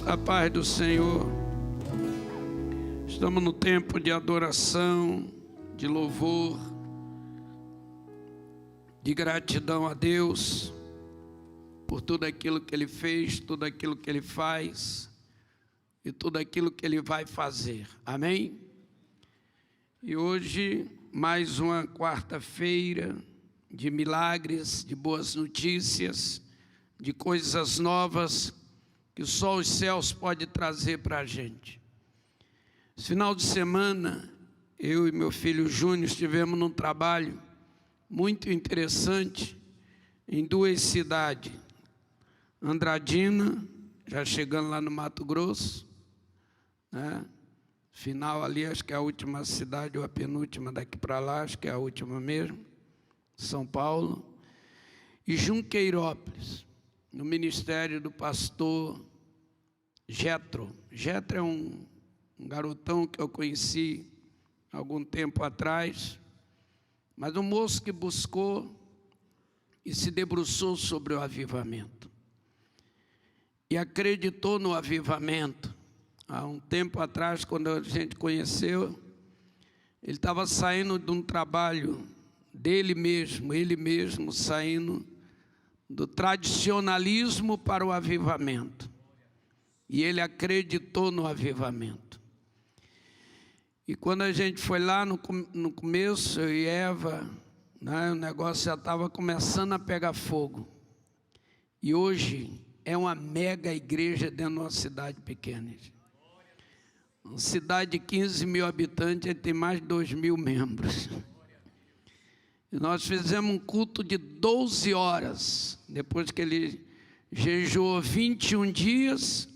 Irmãos, a paz do Senhor. Estamos no tempo de adoração, de louvor, de gratidão a Deus por tudo aquilo que Ele fez, tudo aquilo que Ele faz e tudo aquilo que Ele vai fazer. Amém? E hoje, mais uma quarta-feira de milagres, de boas notícias, de coisas novas que só os céus podem trazer para a gente. Esse final de semana, eu e meu filho Júnior estivemos num trabalho muito interessante em duas cidades. Andradina, já chegando lá no Mato Grosso, né? Final ali, acho que é a última cidade ou a penúltima daqui para lá, acho que é a última mesmo, São Paulo. E Junqueirópolis, no ministério do pastor Jetro. Jetro é um garotão que eu conheci algum tempo atrás, mas um moço que buscou e se debruçou sobre o avivamento. E acreditou no avivamento. Há um tempo atrás, quando a gente conheceu, ele estava saindo de um trabalho dele mesmo, ele mesmo saindo do tradicionalismo para o avivamento. E ele acreditou no avivamento. E quando a gente foi lá no começo, eu e Eva, né, o negócio já estava começando a pegar fogo. E hoje é uma mega igreja dentro de uma cidade pequena. Uma cidade de 15 mil habitantes, ele tem mais de 2 mil membros. E nós fizemos um culto de 12 horas, depois que ele jejuou 21 dias,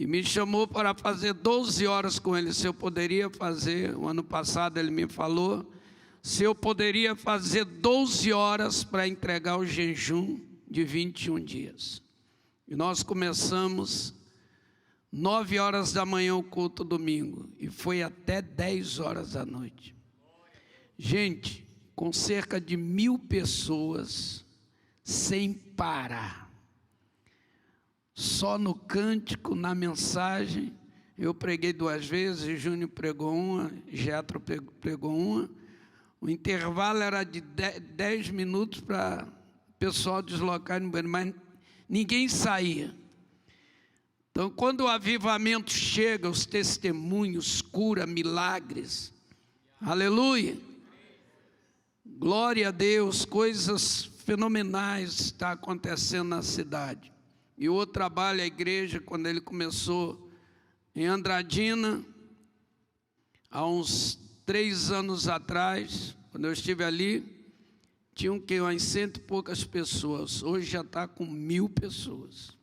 e me chamou para fazer 12 horas com ele, se eu poderia fazer. O ano passado ele me falou, se eu poderia fazer 12 horas para entregar o jejum de 21 dias. E nós começamos 9 horas da manhã o culto domingo, e foi até 10 horas da noite. Gente, com cerca de 1000 pessoas, sem parar. Só no cântico, na mensagem, eu preguei 2 vezes, Júnior pregou uma, Jetro pregou uma. O intervalo era de 10 minutos para o pessoal deslocar no banheiro, mas ninguém saía. Então, quando o avivamento chega, os testemunhos, cura, milagres, aleluia, glória a Deus, coisas fenomenais estão acontecendo na cidade. E o outro trabalho, a igreja, quando ele começou em Andradina, há uns 3 anos atrás, quando eu estive ali, tinham que umas 100 e poucas pessoas, hoje já está com 1000 pessoas.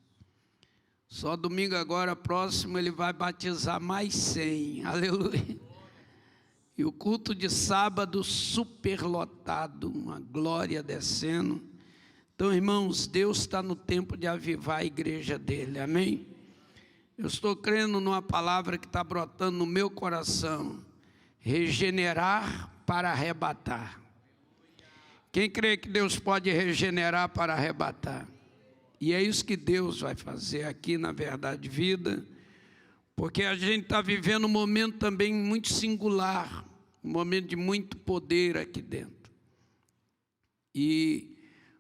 Só domingo agora, próximo, ele vai batizar mais 100, aleluia. E o culto de sábado superlotado, uma glória descendo. Então, irmãos, Deus está no tempo de avivar a igreja dele, amém? Eu estou crendo numa palavra que está brotando no meu coração, regenerar para arrebatar. Quem crê que Deus pode regenerar para arrebatar? E é isso que Deus vai fazer aqui na Verdade Vida, porque a gente está vivendo um momento também muito singular, um momento de muito poder aqui dentro. E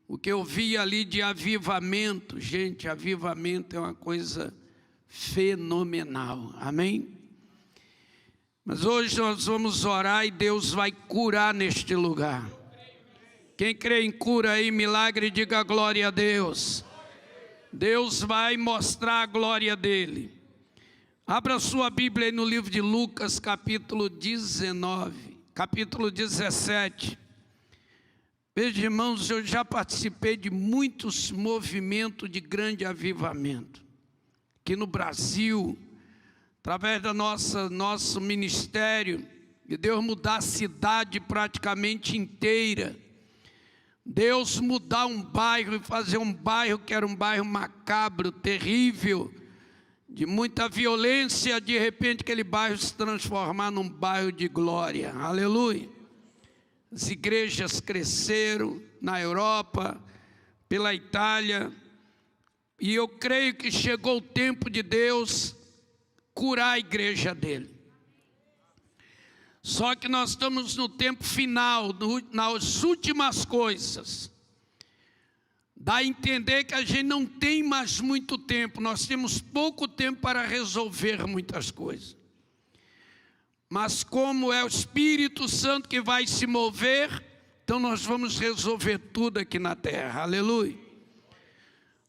o que eu vi ali de avivamento, gente, avivamento é uma coisa fenomenal, amém? Mas hoje nós vamos orar e Deus vai curar neste lugar. Quem crê em cura aí, milagre, diga glória a Deus. Deus vai mostrar a glória dele. Abra sua Bíblia aí no livro de Lucas, capítulo 19, capítulo 17. Veja, irmãos, eu já participei de muitos movimentos de grande avivamento. Aqui no Brasil, através do nosso ministério, de Deus mudar a cidade praticamente inteira. Deus mudar um bairro e fazer um bairro que era um bairro macabro, terrível, de muita violência, de repente aquele bairro se transformar num bairro de glória. Aleluia. As igrejas cresceram na Europa, pela Itália, E eu creio que chegou o tempo de Deus curar a igreja dele. Só que nós estamos no tempo final, nas últimas coisas. Dá a entender que a gente não tem mais muito tempo, nós temos pouco tempo para resolver muitas coisas. Mas como é o Espírito Santo que vai se mover, então nós vamos resolver tudo aqui na terra, aleluia.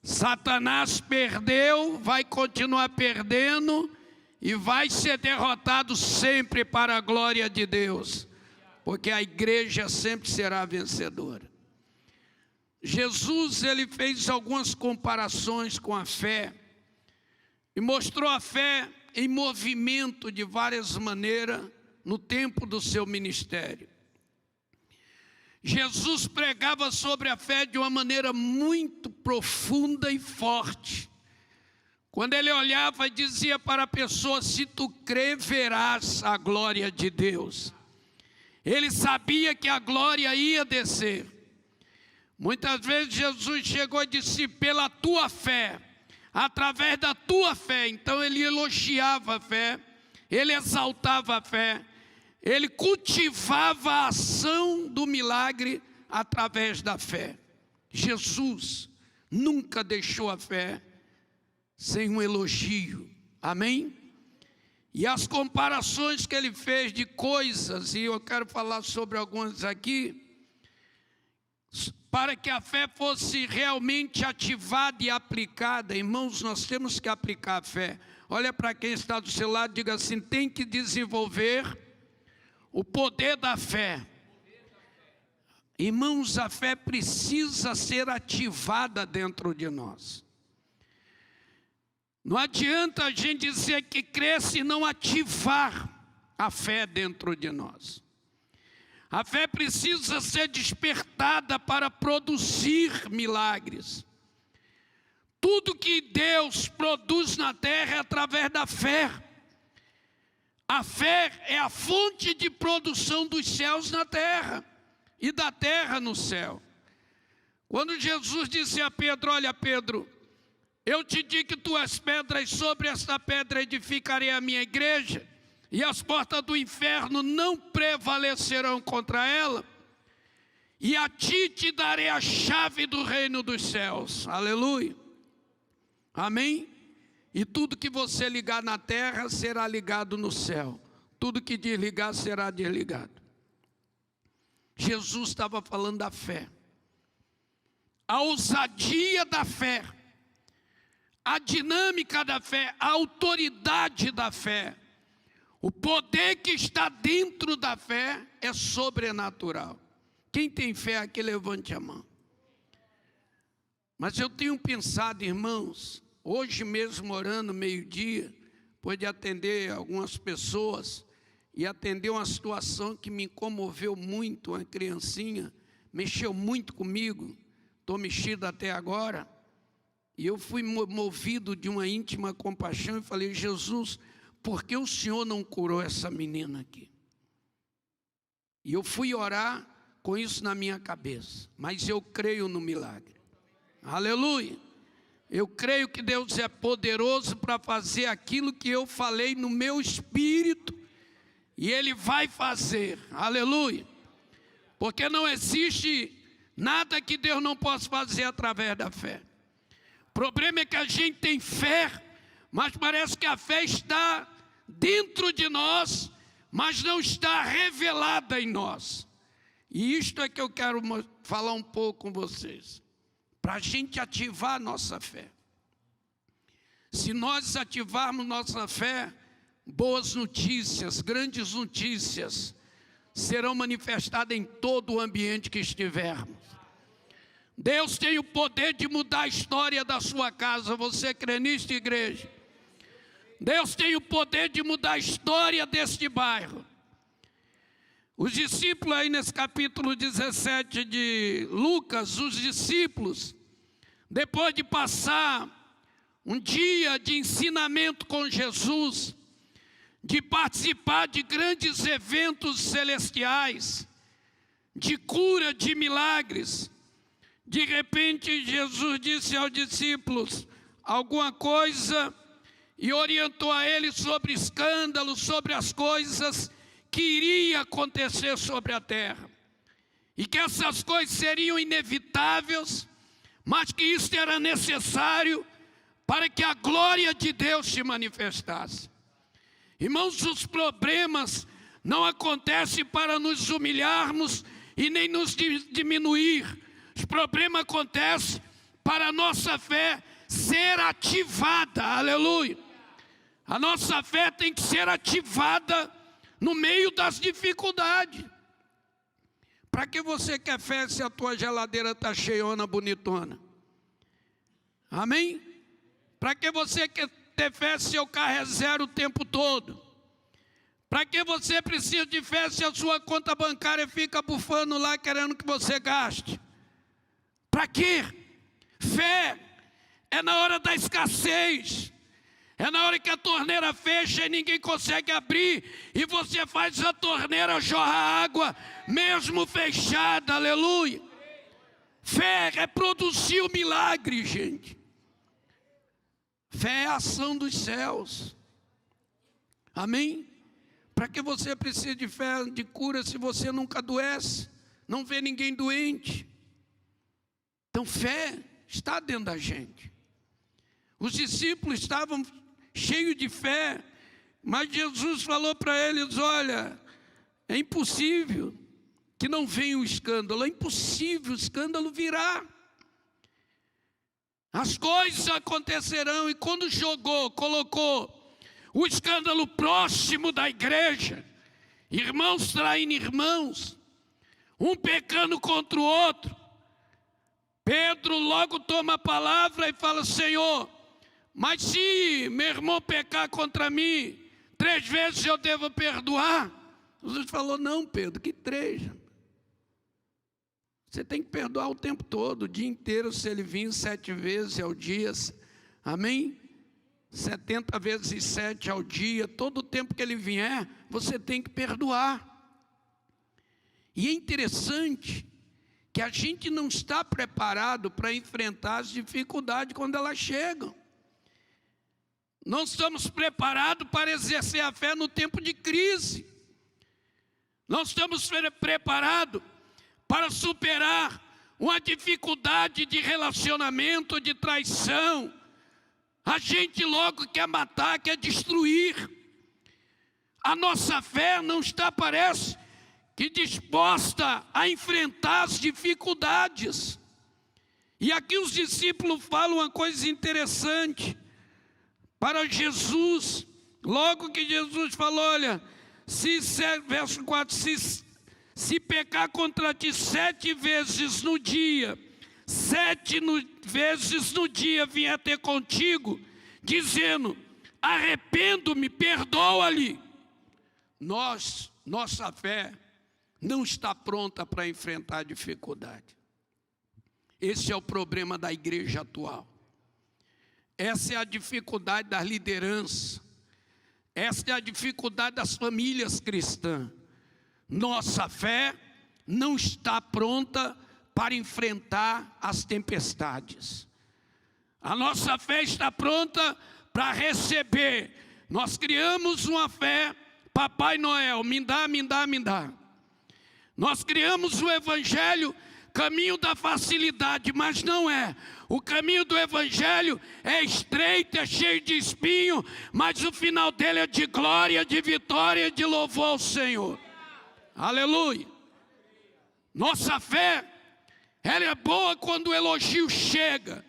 Satanás perdeu, vai continuar perdendo e vai ser derrotado sempre para a glória de Deus, porque a igreja sempre será vencedora. Jesus, ele fez algumas comparações com a fé e mostrou a fé em movimento de várias maneiras no tempo do seu ministério. Jesus pregava sobre a fé de uma maneira muito profunda e forte. Quando ele olhava e dizia para a pessoa: se tu crer, verás a glória de Deus. Ele sabia que a glória ia descer. Muitas vezes Jesus chegou e disse: pela tua fé, através da tua fé. Então ele elogiava a fé, ele exaltava a fé, ele cultivava a ação do milagre através da fé. Jesus nunca deixou a fé sem um elogio, amém? E as comparações que ele fez de coisas, e eu quero falar sobre algumas aqui, para que a fé fosse realmente ativada e aplicada. Irmãos, nós temos que aplicar a fé. Olha para quem está do seu lado, diga assim: tem que desenvolver o poder da fé. Irmãos, a fé precisa ser ativada dentro de nós. Não adianta a gente dizer que cresce e não ativar a fé dentro de nós. A fé precisa ser despertada para produzir milagres. Tudo que Deus produz na terra é através da fé. A fé é a fonte de produção dos céus na terra e da terra no céu. Quando Jesus disse a Pedro: olha, Pedro, eu te digo que tu és pedra, e sobre esta pedra edificarei a minha igreja, e as portas do inferno não prevalecerão contra ela, e a ti te darei a chave do reino dos céus. Aleluia, amém? E tudo que você ligar na terra será ligado no céu, tudo que desligar será desligado. Jesus estava falando da fé, a ousadia da fé, a dinâmica da fé, a autoridade da fé. O poder que está dentro da fé é sobrenatural. Quem tem fé aqui, levante a mão. Mas eu tenho pensado, irmãos, hoje mesmo orando meio-dia, depois de atender algumas pessoas, e atender uma situação que me comoveu muito, uma criancinha, mexeu muito comigo, estou mexido até agora, e eu fui movido de uma íntima compaixão e falei: Jesus, por que o Senhor não curou essa menina aqui? E eu fui orar com isso na minha cabeça, mas eu creio no milagre. Aleluia! Eu creio que Deus é poderoso para fazer aquilo que eu falei no meu espírito, e Ele vai fazer. Aleluia! Porque não existe nada que Deus não possa fazer através da fé. O problema é que a gente tem fé, mas parece que a fé está dentro de nós, mas não está revelada em nós. E isto é que eu quero falar um pouco com vocês, para a gente ativar a nossa fé. Se nós ativarmos nossa fé, boas notícias, grandes notícias serão manifestadas em todo o ambiente que estivermos. Deus tem o poder de mudar a história da sua casa. Você crê nisto, igreja? Deus tem o poder de mudar a história deste bairro. Os discípulos aí nesse capítulo 17 de Lucas, os discípulos, depois de passar um dia de ensinamento com Jesus, de participar de grandes eventos celestiais, de cura, de milagres, de repente Jesus disse aos discípulos: alguma coisa e orientou a ele sobre escândalos, sobre as coisas que iriam acontecer sobre a terra. E que essas coisas seriam inevitáveis, mas que isso era necessário para que a glória de Deus se manifestasse. Irmãos, os problemas não acontecem para nos humilharmos e nem nos diminuir. Os problemas acontecem para a nossa fé ser ativada, aleluia. A nossa fé tem que ser ativada no meio das dificuldades. Para que você quer fé se a tua geladeira está cheiona, bonitona? Amém? Para que você quer ter fé se seu carro é zero o tempo todo? Para que você precisa de fé se a sua conta bancária fica bufando lá querendo que você gaste? Para quê? Fé é na hora da escassez. É na hora que a torneira fecha e ninguém consegue abrir, e você faz a torneira jorrar água, mesmo fechada, aleluia. Fé é produzir o milagre, gente. Fé é a ação dos céus. Amém? Para que você precisa de fé de cura se você nunca adoece, não vê ninguém doente? Então fé está dentro da gente. Os discípulos estavam cheios de fé, mas Jesus falou para eles: olha, é impossível que não venha o escândalo, é impossível, o escândalo virá. As coisas acontecerão. E quando colocou o escândalo próximo da igreja, irmãos traindo irmãos, um pecando contra o outro, Pedro logo toma a palavra e fala: Senhor, mas se meu irmão pecar contra mim, 3 vezes eu devo perdoar? Jesus falou: não, Pedro, que 3? Você tem que perdoar o tempo todo, o dia inteiro. Se ele vir 7 vezes ao dia, amém? 70 vezes 7 ao dia, todo o tempo que ele vier, você tem que perdoar. E é interessante que a gente não está preparado para enfrentar as dificuldades quando elas chegam. Não estamos preparados para exercer a fé no tempo de crise. Não estamos preparados para superar uma dificuldade de relacionamento, de traição. A gente logo quer matar, quer destruir. A nossa fé não está, parece, que disposta a enfrentar as dificuldades. E aqui os discípulos falam uma coisa interessante para Jesus. Logo que Jesus falou: olha, verso 4, se pecar contra ti 7 vezes no dia, 7 vezes no dia vier ter contigo, dizendo: arrependo-me, perdoa-lhe. Nossa fé não está pronta para enfrentar a dificuldade. Esse é o problema da igreja atual. Essa é a dificuldade das lideranças. Essa é a dificuldade das famílias cristãs. Nossa fé não está pronta para enfrentar as tempestades. A nossa fé está pronta para receber. Nós criamos uma fé, Papai Noel, me dá, me dá, me dá. Nós criamos o evangelho, caminho da facilidade, mas não é. O caminho do evangelho é estreito, é cheio de espinho, mas o final dele é de glória, de vitória, de louvor ao Senhor. Aleluia. Nossa fé, ela é boa quando o elogio chega,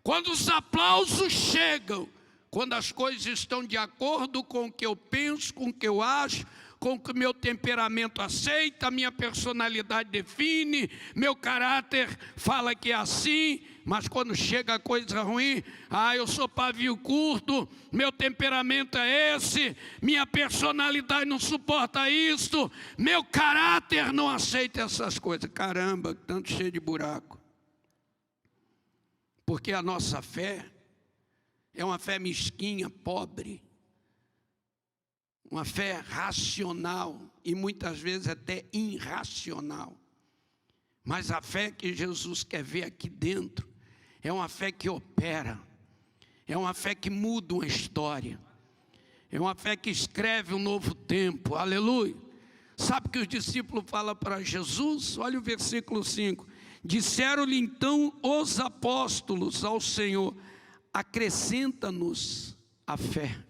quando os aplausos chegam, quando as coisas estão de acordo com o que eu penso, com o que eu acho, com o que meu temperamento aceita, minha personalidade define, meu caráter fala que é assim. Mas quando chega a coisa ruim, eu sou pavio curto, meu temperamento é esse, minha personalidade não suporta isso, meu caráter não aceita essas coisas. Caramba, tanto cheio de buraco. Porque a nossa fé é uma fé mesquinha, pobre, uma fé racional e muitas vezes até irracional. Mas a fé que Jesus quer ver aqui dentro é uma fé que opera, É uma fé que muda uma história. É uma fé que escreve um novo tempo. Aleluia. Sabe o que os discípulos falam para Jesus? Olha o versículo 5. Disseram-lhe então os apóstolos ao Senhor: acrescenta-nos a fé.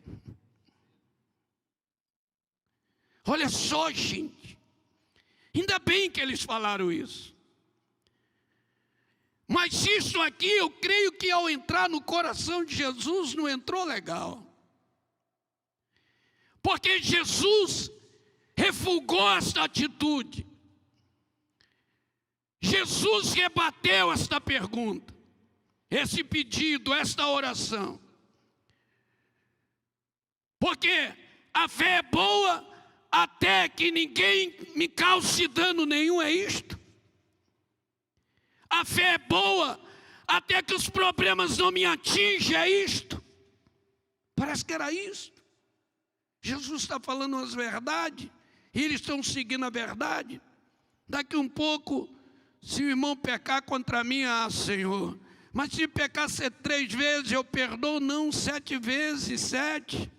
Olha só, gente. Ainda bem que eles falaram isso. Mas isso aqui, eu creio que ao entrar no coração de Jesus, não entrou legal. Porque Jesus refugou esta atitude. Jesus rebateu esta pergunta, esse pedido, esta oração. Porque a fé é boa até que ninguém me cause dano nenhum, é isto? A fé é boa até que os problemas não me atingem, é isto? Parece que era isto. Jesus está falando as verdades, e eles estão seguindo a verdade. Daqui um pouco, se o irmão pecar contra mim, Senhor, mas se pecar 3 vezes, eu perdoo, não 7 vezes 7.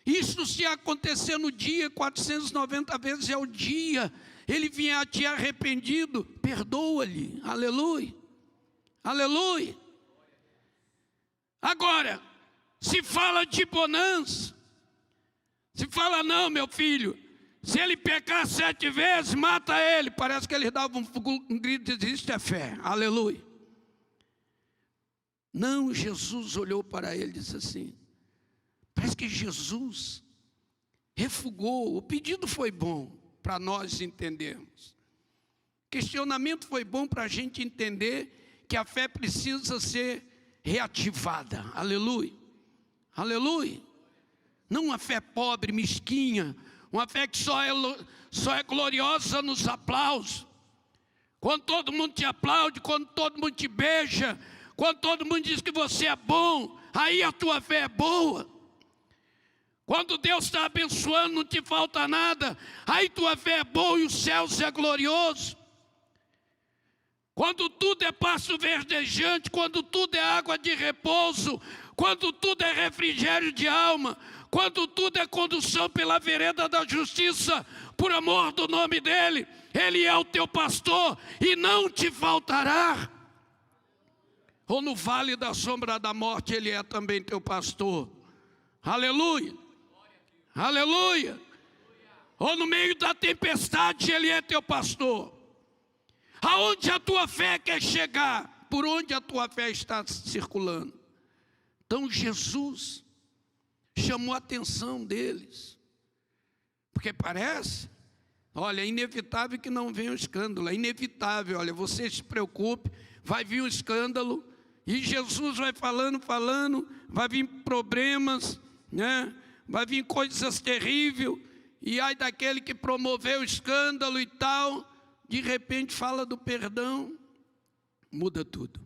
Isso se acontecer no dia, 490 vezes é o dia, ele vier a ti arrependido, perdoa-lhe, aleluia, aleluia. Agora, se fala de bonança, se fala, não, meu filho, se ele pecar 7 vezes, mata ele. Parece que eles davam um grito e diziam: isso é fé, aleluia. Não, Jesus olhou para ele e disse assim, parece que Jesus refugou, o pedido foi bom para nós entendermos. O questionamento foi bom para a gente entender que a fé precisa ser reativada, aleluia, aleluia. Não uma fé pobre, mesquinha, uma fé que só é gloriosa nos aplausos. Quando todo mundo te aplaude, quando todo mundo te beija, quando todo mundo diz que você é bom, aí a tua fé é boa. Quando Deus está abençoando, não te falta nada, aí tua fé é boa e o céu é glorioso. Quando tudo é pasto verdejante, quando tudo é água de repouso, quando tudo é refrigério de alma, quando tudo é condução pela vereda da justiça, por amor do nome dEle, Ele é o teu pastor e não te faltará. Ou no vale da sombra da morte, Ele é também teu pastor. Aleluia, aleluia. Ou no meio da tempestade, Ele é teu pastor. Aonde a tua fé quer chegar? Por onde a tua fé está circulando? Então Jesus chamou a atenção deles. Porque parece, olha, é inevitável que não venha um escândalo. É inevitável, olha, você se preocupe, vai vir um escândalo. E Jesus vai falando, vai vir problemas, né? Vai vir coisas terríveis. E ai daquele que promoveu o escândalo e tal. De repente fala do perdão, muda tudo.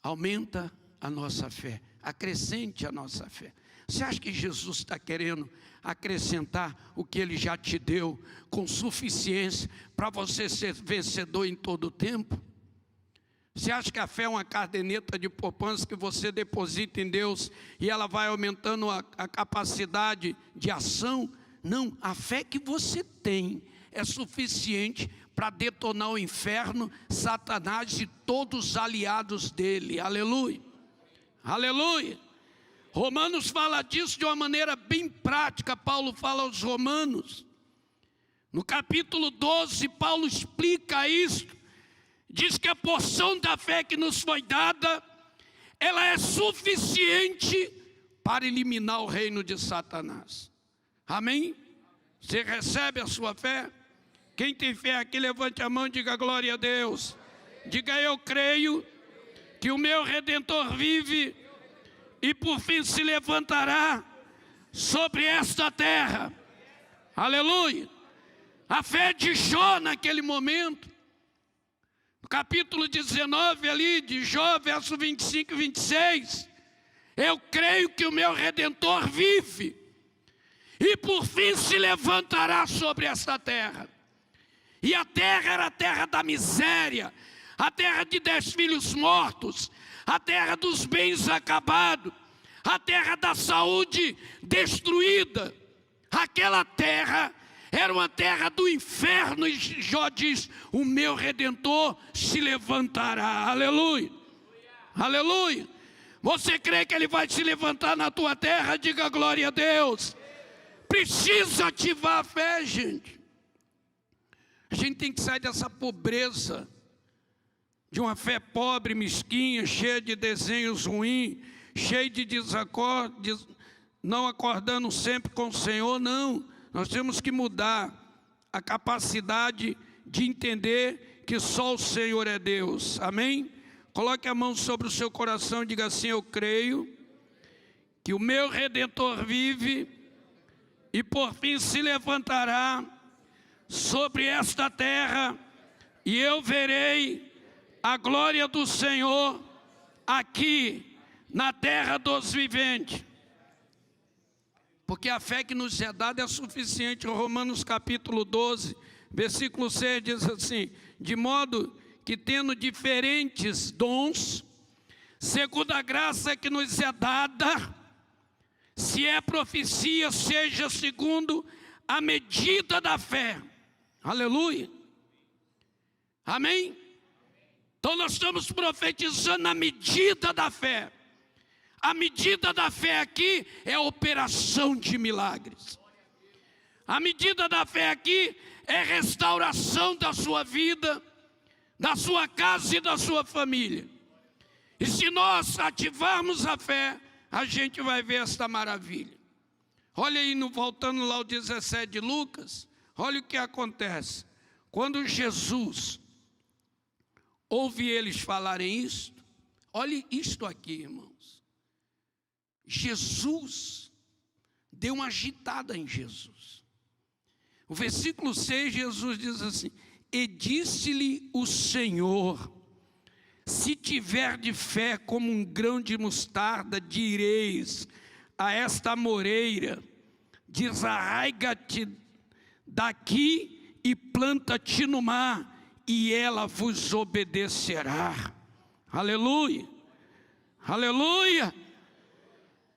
Aumenta a nossa fé, acrescente a nossa fé. Você acha que Jesus está querendo acrescentar o que Ele já te deu com suficiência para você ser vencedor em todo o tempo? Você acha que a fé é uma caderneta de poupança que você deposita em Deus e ela vai aumentando a capacidade de ação? Não, a fé que você tem é suficiente para detonar o inferno, Satanás e todos os aliados dele, aleluia, aleluia. Romanos fala disso de uma maneira bem prática. Paulo fala aos Romanos, no capítulo 12, Paulo explica isso, diz que a porção da fé que nos foi dada, ela é suficiente para eliminar o reino de Satanás, amém? Você recebe a sua fé? Quem tem fé aqui, levante a mão e diga glória a Deus. Diga: eu creio que o meu Redentor vive e por fim se levantará sobre esta terra. Aleluia. A fé de Jó naquele momento, no capítulo 19 ali de Jó, verso 25 e 26. Eu creio que o meu Redentor vive e por fim se levantará sobre esta terra. E a terra era a terra da miséria, a terra de 10 filhos mortos, a terra dos bens acabados, a terra da saúde destruída. Aquela terra era uma terra do inferno, e Jó diz: o meu Redentor se levantará. Aleluia, aleluia. Você crê que Ele vai se levantar na tua terra? Diga glória a Deus. Precisa ativar a fé, gente. A gente tem que sair dessa pobreza, de uma fé pobre, mesquinha, cheia de desenhos ruins, cheia de desacordos, não acordando sempre com o Senhor. Não, nós temos que mudar a capacidade de entender que só o Senhor é Deus. Amém? Coloque a mão sobre o seu coração e diga assim: eu creio que o meu Redentor vive e por fim se levantará sobre esta terra, e eu verei a glória do Senhor aqui na terra dos viventes. Porque a fé que nos é dada é suficiente. Romanos capítulo 12, versículo 6 diz assim: de modo que tendo diferentes dons, segundo a graça que nos é dada, se é profecia, seja segundo a medida da fé. Aleluia. Amém? Então nós estamos profetizando na medida da fé. A medida da fé aqui é a operação de milagres. A medida da fé aqui é restauração da sua vida, da sua casa e da sua família. E se nós ativarmos a fé, a gente vai ver esta maravilha. Olha aí, voltando lá ao 17 de Lucas, olha o que acontece. Quando Jesus ouve eles falarem isto, olhe isto aqui, irmãos. Jesus deu uma agitada em Jesus. O versículo 6, Jesus diz assim: e disse-lhe o Senhor: se tiver de fé como um grão de mostarda, direis a esta amoreira: desarraiga-te daqui e planta-te no mar, e ela vos obedecerá. Aleluia, aleluia.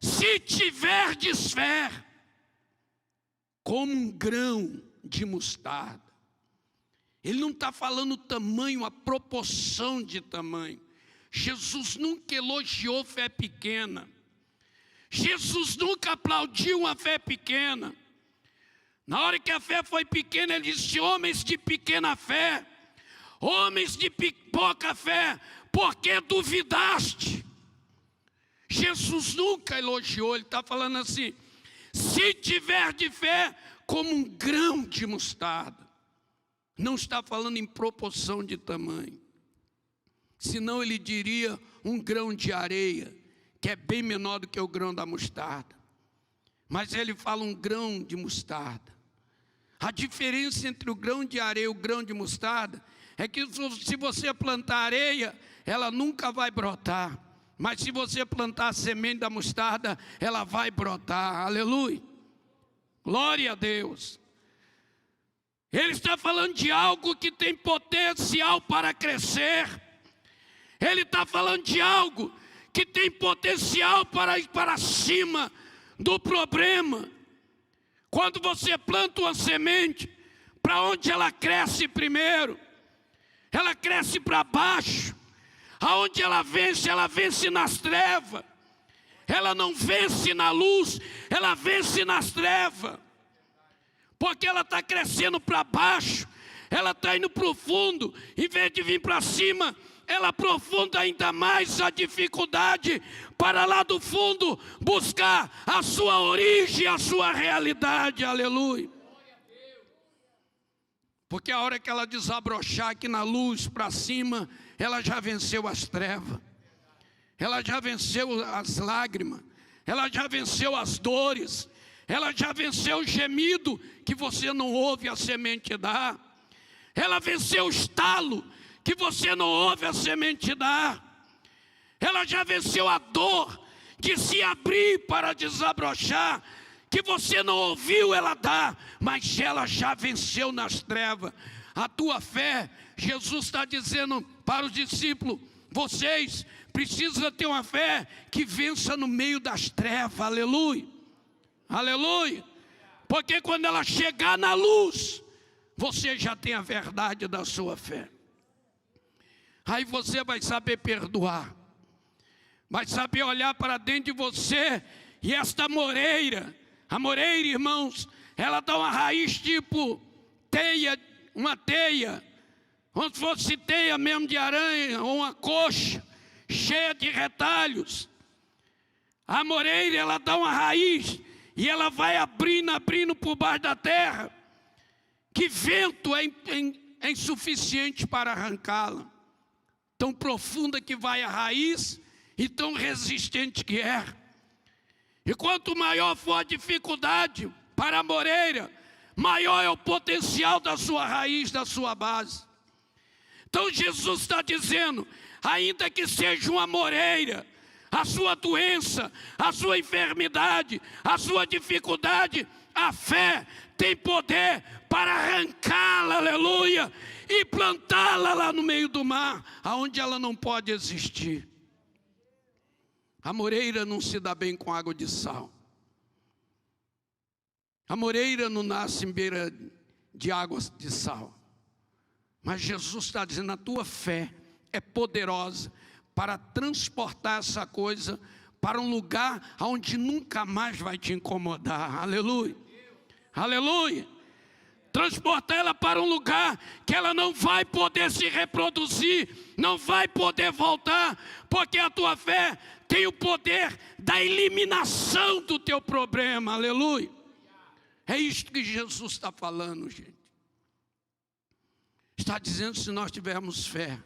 Se tiverdes fé como um grão de mostarda. Ele não está falando tamanho, a proporção de tamanho. Jesus nunca elogiou fé pequena. Jesus nunca aplaudiu uma fé pequena. Na hora que a fé foi pequena, ele disse: homens de pequena fé, homens de pouca fé, por que duvidaste? Jesus nunca elogiou, ele está falando assim: se tiver de fé como um grão de mostarda. Não está falando em proporção de tamanho. Senão ele diria um grão de areia, que é bem menor do que o grão da mostarda. Mas ele fala um grão de mostarda. A diferença entre o grão de areia e o grão de mostarda é que se você plantar areia, ela nunca vai brotar. Mas se você plantar a semente da mostarda, ela vai brotar. Aleluia. Glória a Deus. Ele está falando de algo que tem potencial para crescer. Ele está falando de algo que tem potencial para ir para cima do problema. Quando você planta uma semente, para onde ela cresce primeiro? Ela cresce para baixo. Aonde ela vence nas trevas. Ela não vence na luz, ela vence nas trevas. Porque ela está crescendo para baixo, ela está indo para o fundo. Em vez de vir para cima, ela aprofunda ainda mais a dificuldade, para lá do fundo buscar a sua origem, a sua realidade. Aleluia. Porque a hora que ela desabrochar aqui na luz para cima, ela já venceu as trevas, ela já venceu as lágrimas, ela já venceu as dores, ela já venceu o gemido que você não ouve a semente dar, ela venceu o estalo que você não ouve a semente dar, ela já venceu a dor de se abrir para desabrochar, que você não ouviu ela dar, mas ela já venceu nas trevas. a tua fé. Jesus está dizendo para os discípulos: vocês precisam ter uma fé que vença no meio das trevas. Aleluia, aleluia. Porque quando ela chegar na luz, você já tem a verdade da sua fé. Aí você vai saber perdoar, vai saber olhar para dentro de você. E esta moreira, a moreira, irmãos, ela dá uma raiz tipo teia, uma teia, como se fosse teia mesmo de aranha, ou uma coxa cheia de retalhos. A moreira, ela dá uma raiz e ela vai abrindo por baixo da terra, que vento é insuficiente para arrancá-la. Tão profunda que vai a raiz e tão resistente que é. E quanto maior for a dificuldade para a moreira, maior é o potencial da sua raiz, da sua base. Então Jesus está dizendo: ainda que seja uma moreira, a sua doença, a sua enfermidade, a sua dificuldade, a fé tem poder para arrancá-la, aleluia, e plantá-la lá no meio do mar, aonde ela não pode existir. A moreira não se dá bem com água de sal. A moreira não nasce em beira de águas de sal. Mas Jesus está dizendo: a tua fé é poderosa para transportar essa coisa para um lugar onde nunca mais vai te incomodar. Aleluia, aleluia. Transportar ela para um lugar que ela não vai poder se reproduzir, não vai poder voltar, porque a tua fé tem o poder da eliminação do teu problema. Aleluia. É isto que Jesus está falando, gente. Está dizendo: se nós tivermos fé,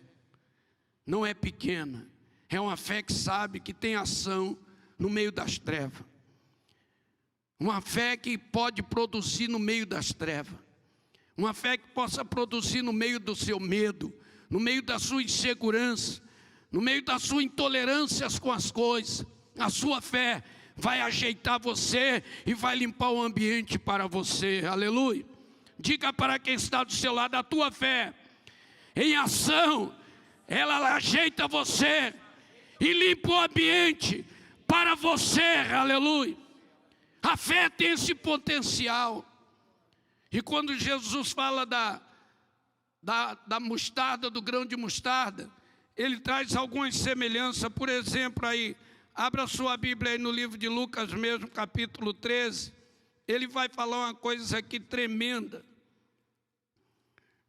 não é pequena, é uma fé que sabe que tem ação no meio das trevas. Uma fé que pode produzir no meio das trevas. Uma fé que possa produzir no meio do seu medo, no meio da sua insegurança, no meio da sua intolerância com as coisas. A sua fé vai ajeitar você e vai limpar o ambiente para você. Aleluia. Diga para quem está do seu lado: a tua fé em ação, ela ajeita você e limpa o ambiente para você. Aleluia. A fé tem esse potencial. E quando Jesus fala da mostarda, do grão de mostarda, ele traz algumas semelhanças. Por exemplo, aí, abra sua Bíblia aí no livro de Lucas mesmo, capítulo 13. Ele vai falar uma coisa aqui tremenda.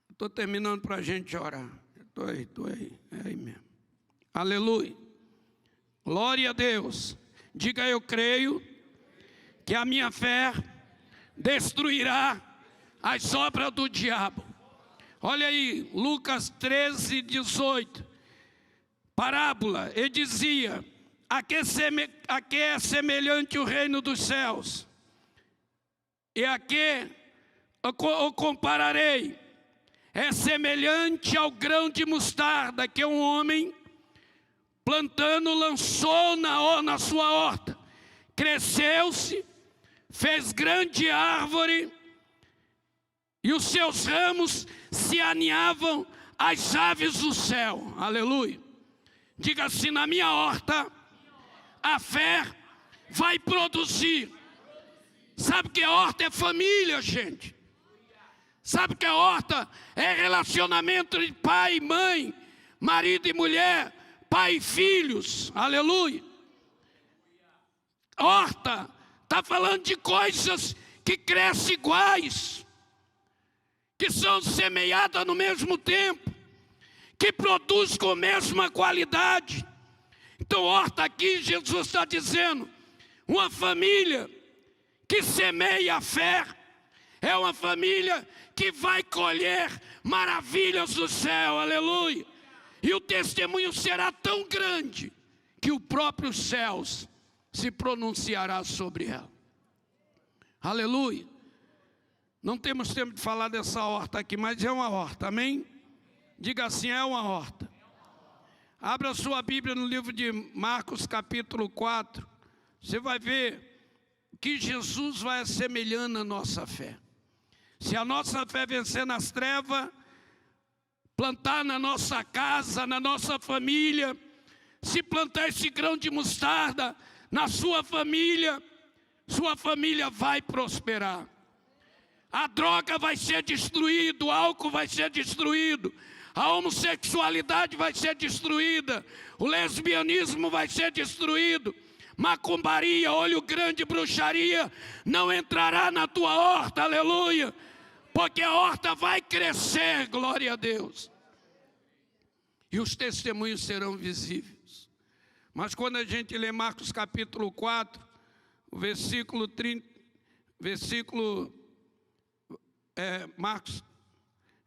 Estou terminando para a gente orar. Estou aí, é aí mesmo. Aleluia. Glória a Deus. Diga: eu creio que a minha fé destruirá as obras do diabo. Olha aí, Lucas 13, 18. Parábola, ele dizia: a que é semelhante o reino dos céus? E a que o compararei? É semelhante ao grão de mostarda que um homem plantando lançou na sua horta. Cresceu-se, fez grande árvore, e os seus ramos se aninhavam às aves do céu. Aleluia. Diga assim: na minha horta a fé vai produzir. Sabe que a horta é família, gente. Sabe que a horta é relacionamento de pai e mãe, marido e mulher, pai e filhos. Aleluia. Horta está falando de coisas que crescem iguais, que são semeadas no mesmo tempo, que produz com a mesma qualidade. Então, horta aqui, Jesus está dizendo: uma família que semeia a fé é uma família que vai colher maravilhas do céu. Aleluia. E o testemunho será tão grande que o próprio céus se pronunciará sobre ela. Aleluia. Não temos tempo de falar dessa horta aqui, mas é uma horta, amém? Diga assim: é uma horta. Abra sua Bíblia no livro de Marcos capítulo 4. Você vai ver que Jesus vai assemelhando a nossa fé. Se a nossa fé vencer nas trevas, plantar na nossa casa, na nossa família, se plantar esse grão de mostarda na sua família vai prosperar. A droga vai ser destruída, o álcool vai ser destruído, a homossexualidade vai ser destruída, o lesbianismo vai ser destruído, macumbaria, olho grande, bruxaria não entrará na tua horta, aleluia, porque a horta vai crescer, glória a Deus. E os testemunhos serão visíveis. Mas quando a gente lê Marcos capítulo 4, o versículo 30, Marcos,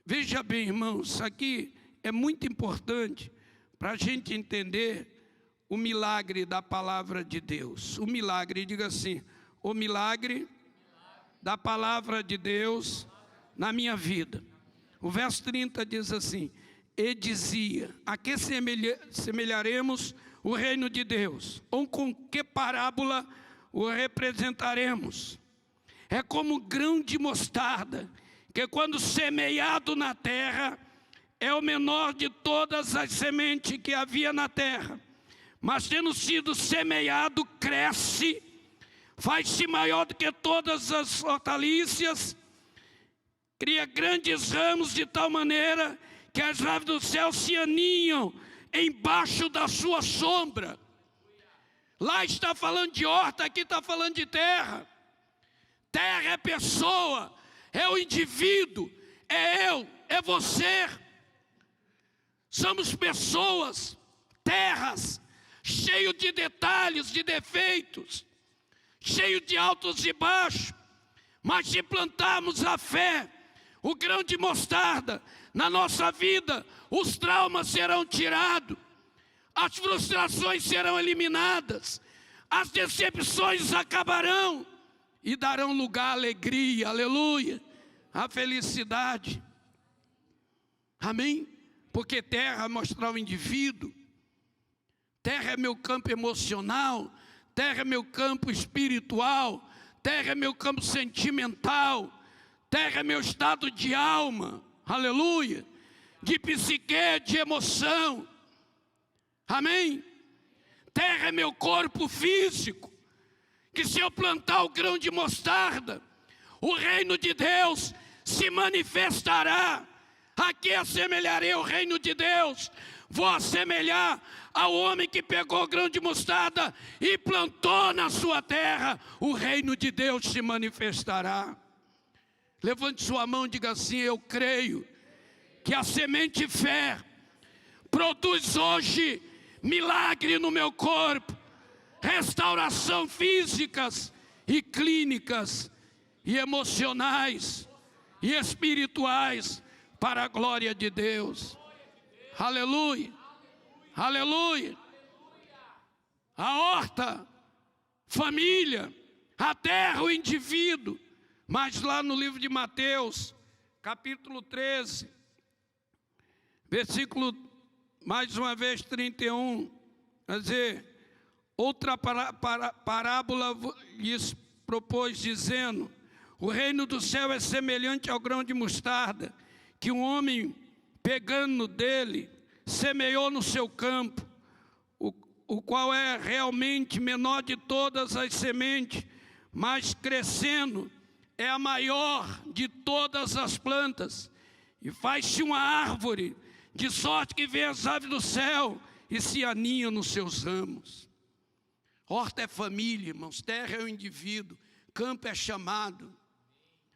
veja bem, irmãos, isso aqui é muito importante para a gente entender o milagre da palavra de Deus. O milagre, diga assim, o milagre da palavra de Deus na minha vida. O verso 30 diz assim, e dizia, a que semelharemos o reino de Deus? Ou com que parábola o representaremos? É como grão de mostarda, que quando semeado na terra, é o menor de todas as sementes que havia na terra. Mas tendo sido semeado, cresce, faz-se maior do que todas as hortaliças, cria grandes ramos de tal maneira que as aves do céu se aninham embaixo da sua sombra. Lá está falando de horta, aqui está falando de terra. Terra é pessoa, é o indivíduo, é eu, é você. Somos pessoas, terras, cheio de detalhes, de defeitos, cheio de altos e baixos. Mas se plantarmos a fé, o grão de mostarda na nossa vida, os traumas serão tirados, as frustrações serão eliminadas, as decepções acabarão e darão lugar à alegria, aleluia, à felicidade. Amém? Porque terra mostra o indivíduo, terra é meu campo emocional, terra é meu campo espiritual, terra é meu campo sentimental, terra é meu estado de alma, aleluia, de psique, de emoção, amém? Terra é meu corpo físico, que se eu plantar o grão de mostarda, o reino de Deus se manifestará. Aqui assemelharei o reino de Deus, vou assemelhar ao homem que pegou o grão de mostarda e plantou na sua terra, o reino de Deus se manifestará. Levante sua mão e diga assim, eu creio que a semente fé produz hoje milagre no meu corpo, restauração físicas e clínicas e emocionais e espirituais para a glória de Deus. Aleluia, aleluia. A horta, família, a terra, o indivíduo. Mas lá no livro de Mateus, capítulo 13, versículo, mais uma vez, 31, quer dizer, outra parábola lhes propôs, dizendo, o reino do céu é semelhante ao grão de mostarda, que um homem, pegando dele, semeou no seu campo, o qual é realmente menor de todas as sementes, mas crescendo, é a maior de todas as plantas, e faz-se uma árvore, de sorte que vê as aves do céu, e se aninham nos seus ramos. Horta é família, irmãos, terra é o indivíduo, campo é chamado,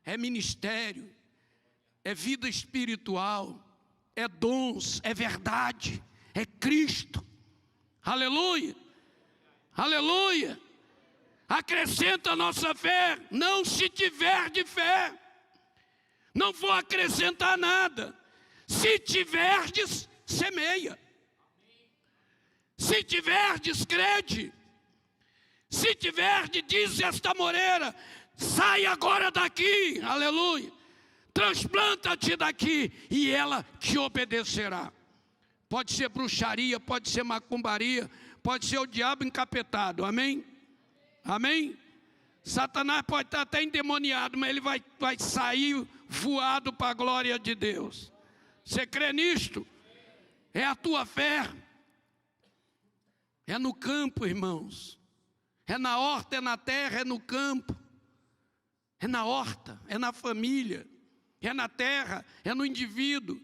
é ministério, é vida espiritual, é dons, é verdade, é Cristo. Aleluia, aleluia. Acrescenta a nossa fé, não se tiver de fé, não vou acrescentar nada. Se tiverdes, semeia. Se tiverdes, crede. Se tiverdes, diz esta moreira, sai agora daqui, aleluia. Transplanta-te daqui e ela te obedecerá. Pode ser bruxaria, pode ser macumbaria, pode ser o diabo encapetado, amém? Amém? Satanás pode estar até endemoniado, mas ele vai sair voado para a glória de Deus. Você crê nisto? É a tua fé. É no campo, irmãos. É na horta, é na terra, é no campo. É na horta, é na família, é na terra, é no indivíduo,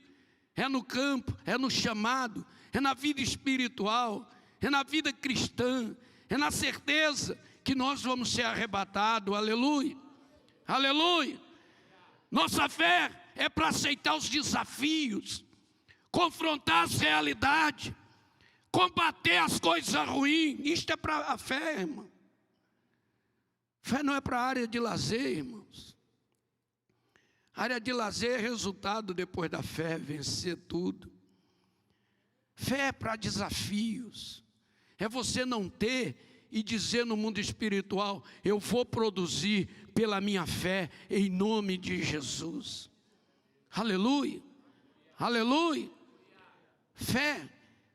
é no campo, é no chamado, é na vida espiritual, é na vida cristã, é na certeza que nós vamos ser arrebatados. Aleluia, aleluia. Nossa fé é para aceitar os desafios, confrontar as realidades, combater as coisas ruins. Isto é para a fé, irmão. Fé não é para a área de lazer, irmãos. A área de lazer é resultado depois da fé, vencer tudo. Fé é para desafios. É você não ter e dizer no mundo espiritual: eu vou produzir pela minha fé, em nome de Jesus. Aleluia, aleluia. Fé,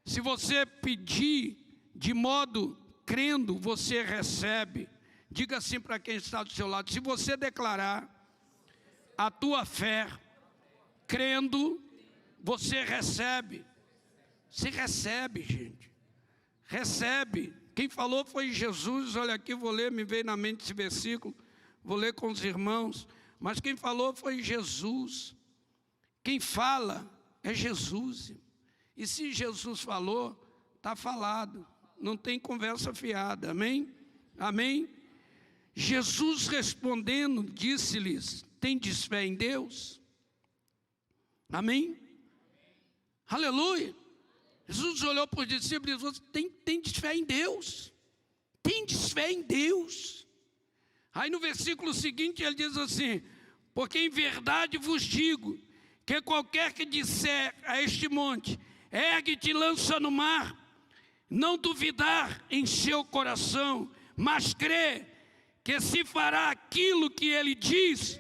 se você pedir de modo crendo, você recebe. Diga assim para quem está do seu lado: se você declarar a tua fé, crendo, você recebe. Você recebe, gente. Recebe. Quem falou foi Jesus. Olha aqui, vou ler, me veio na mente esse versículo. Vou ler com os irmãos. Mas quem falou foi Jesus. Quem fala é Jesus. E se Jesus falou, está falado. Não tem conversa fiada. Amém? Amém? Jesus respondendo, disse-lhes: tendes fé em Deus? Amém? Aleluia. Jesus olhou para os discípulos e falou: tendes fé em Deus? Tendes fé em Deus? Aí no versículo seguinte ele diz assim: porque em verdade vos digo, que qualquer que disser a este monte, ergue-te e lança no mar, não duvidar em seu coração, mas crê que se fará aquilo que ele diz,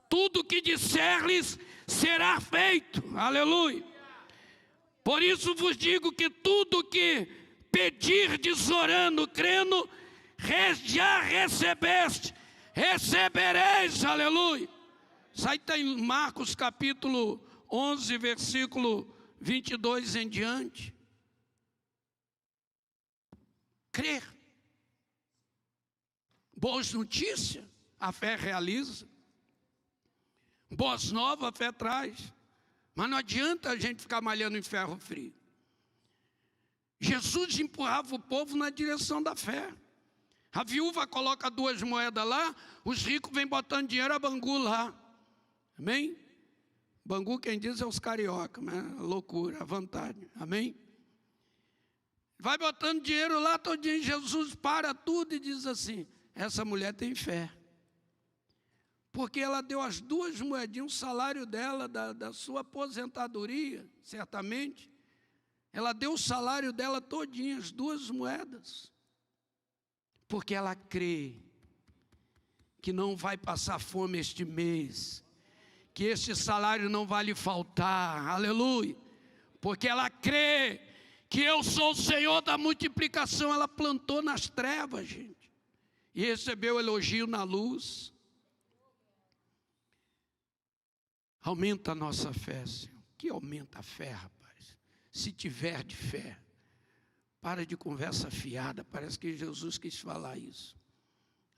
tudo que disser-lhes será feito. Aleluia. Por isso vos digo que tudo que pedirdes orando, crendo, já recebeste, recebereis. Aleluia. Isso aí está em Marcos capítulo 11, versículo 22 em diante. Crer. Boas notícias, a fé realiza. Boas novas, a fé traz. Mas não adianta a gente ficar malhando em ferro frio. Jesus empurrava o povo na direção da fé. A viúva coloca 2 moedas lá, os ricos vêm botando dinheiro a Bangu lá. Amém? Bangu, quem diz, é os carioca, né? Loucura, a vantagem. Amém? Vai botando dinheiro lá todinho. Jesus para tudo e diz assim: essa mulher tem fé. Porque ela deu as 2 moedinhas, o salário dela, da sua aposentadoria, certamente. Ela deu o salário dela todinho, as 2 moedas. Porque ela crê que não vai passar fome este mês, que este salário não vai lhe faltar. Aleluia. Porque ela crê que eu sou o Senhor da multiplicação. Ela plantou nas trevas, gente, e recebeu elogio na luz. Aumenta a nossa fé, Senhor. Que aumenta a fé, rapaz? Se tiver de fé. Para de conversa fiada. Parece que Jesus quis falar isso.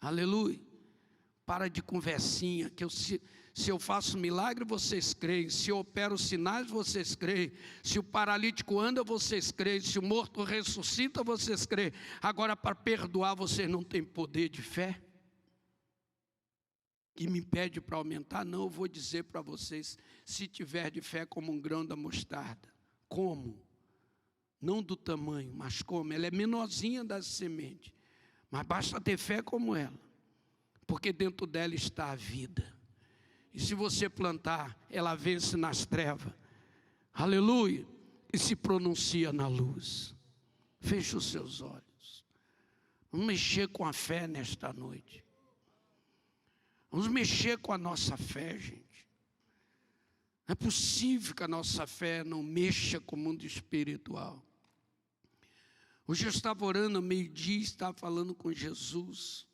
Aleluia. Para de conversinha. Que se eu faço milagre, vocês creem. Se eu opero sinais, vocês creem. Se o paralítico anda, vocês creem. Se o morto ressuscita, vocês creem. Agora, para perdoar, vocês não têm poder de fé? Que me impede para aumentar? Não, eu vou dizer para vocês: se tiver de fé como um grão da mostarda. Como? Não do tamanho, mas como? Ela é menorzinha das sementes, mas basta ter fé como ela, porque dentro dela está a vida. E se você plantar, ela vence nas trevas. Aleluia. E se pronuncia na luz. Feche os seus olhos. Vamos mexer com a fé nesta noite. Vamos mexer com a nossa fé, gente. Não é possível que a nossa fé não mexa com o mundo espiritual. Hoje eu estava orando, meio-dia, estava falando com Jesus.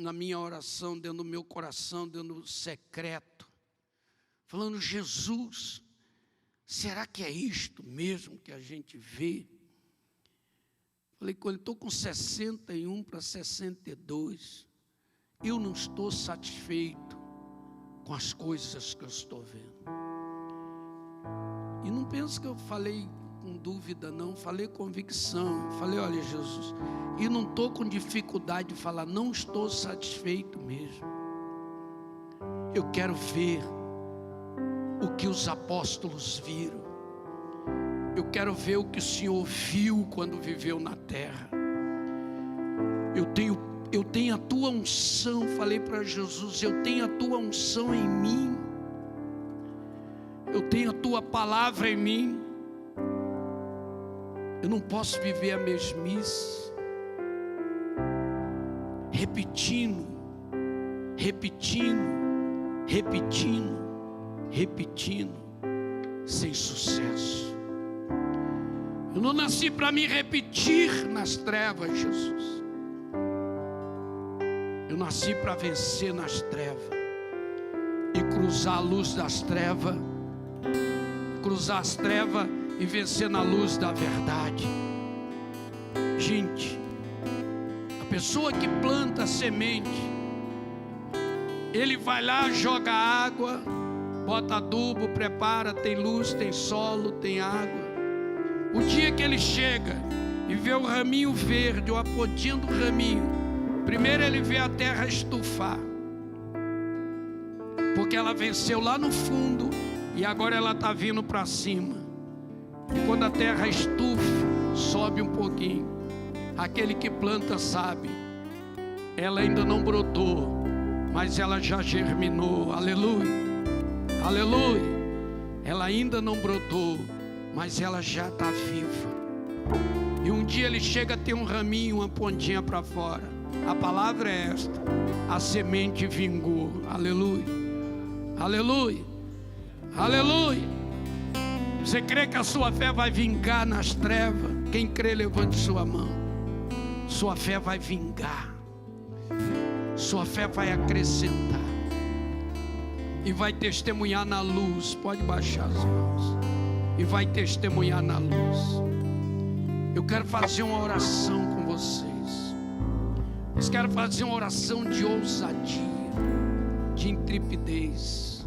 Na minha oração, dentro do meu coração, dentro do secreto. falando: Jesus, será que é isto mesmo que a gente vê? Falei com ele: estou com 61 para 62, eu não estou satisfeito com as coisas que eu estou vendo. E não penso que eu falei com dúvida, não, falei convicção. Falei: olha, Jesus, e não estou com dificuldade de falar, não estou satisfeito mesmo. Eu quero ver o que os apóstolos viram. Eu quero ver o que o Senhor viu quando viveu na terra. Eu tenho a tua unção. Falei para Jesus: eu tenho a tua unção em mim. Eu tenho a tua palavra em mim. Eu não posso viver a mesmice, repetindo, sem sucesso. Eu não nasci para me repetir nas trevas, Jesus. Eu nasci para vencer nas trevas e cruzar a luz das trevas, cruzar as trevas e vencer na luz da verdade. Gente, a pessoa que planta a semente, ele vai lá, joga água, bota adubo, prepara, tem luz, tem solo, tem água. O dia que ele chega e vê o raminho verde, ou a pontinha do raminho, primeiro ele vê a terra estufar, porque ela venceu lá no fundo e agora ela está vindo para cima. E quando a terra estufa, sobe um pouquinho. Aquele que planta sabe, ela ainda não brotou, mas ela já germinou. Aleluia, aleluia. Ela ainda não brotou, mas ela já está viva. E um dia ele chega a ter um raminho, uma pontinha para fora. A palavra é esta: a semente vingou. Aleluia, aleluia, aleluia. Você crê que a sua fé vai vingar nas trevas? Quem crê, levante sua mão. Sua fé vai vingar, sua fé vai acrescentar e vai testemunhar na luz. Pode baixar as mãos. E vai testemunhar na luz. Eu quero fazer uma oração com vocês. Eu quero fazer uma oração de ousadia, de intrepidez.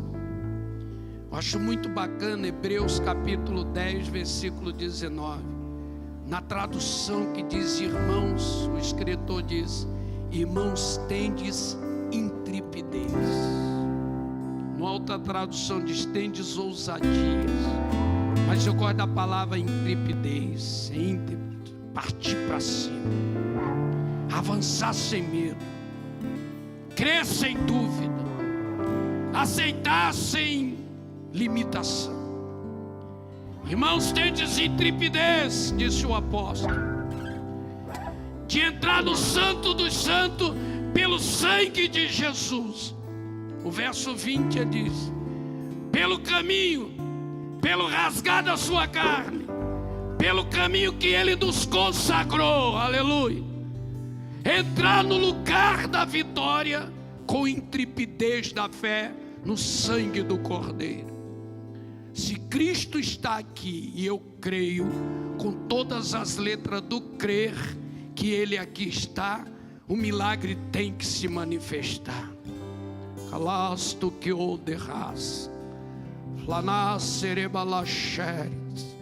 Eu acho muito bacana Hebreus capítulo 10, versículo 19. Na tradução que diz irmãos, o escritor diz: irmãos, tendes intrepidez. Na outra tradução diz: tendes ousadias. Mas eu gosto da palavra intrepidez. Partir para cima, avançar sem medo, crer sem dúvida, aceitar sem limitação. Irmãos, tendes intrepidez, disse o apóstolo, de entrar no santo dos santos pelo sangue de Jesus. O verso 20 diz: pelo caminho, pelo rasgar da sua carne, pelo caminho que ele nos consagrou. Aleluia. Entrar no lugar da vitória com intrepidez da fé no sangue do Cordeiro. Se Cristo está aqui, e eu creio com todas as letras do crer que Ele aqui está, o milagre tem que se manifestar. Calasto que o derras, flanas cerebalacheres.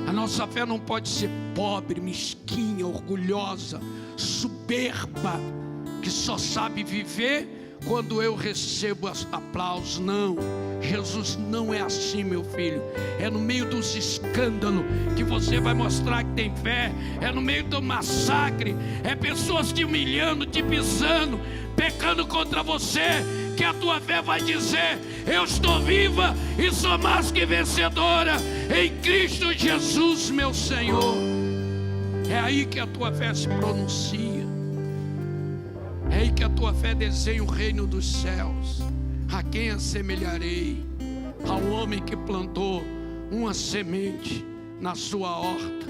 A nossa fé não pode ser pobre, mesquinha, orgulhosa, soberba, que só sabe viver quando eu recebo aplausos. Não, Jesus não é assim, meu filho. É no meio dos escândalos que você vai mostrar que tem fé. É no meio do massacre, é pessoas te humilhando, te pisando, pecando contra você, que a tua fé vai dizer: eu estou viva e sou mais que vencedora em Cristo Jesus, meu Senhor. É aí que a tua fé se pronuncia. É aí que a tua fé desenha o reino dos céus. A quem assemelharei? Ao homem que plantou uma semente na sua horta.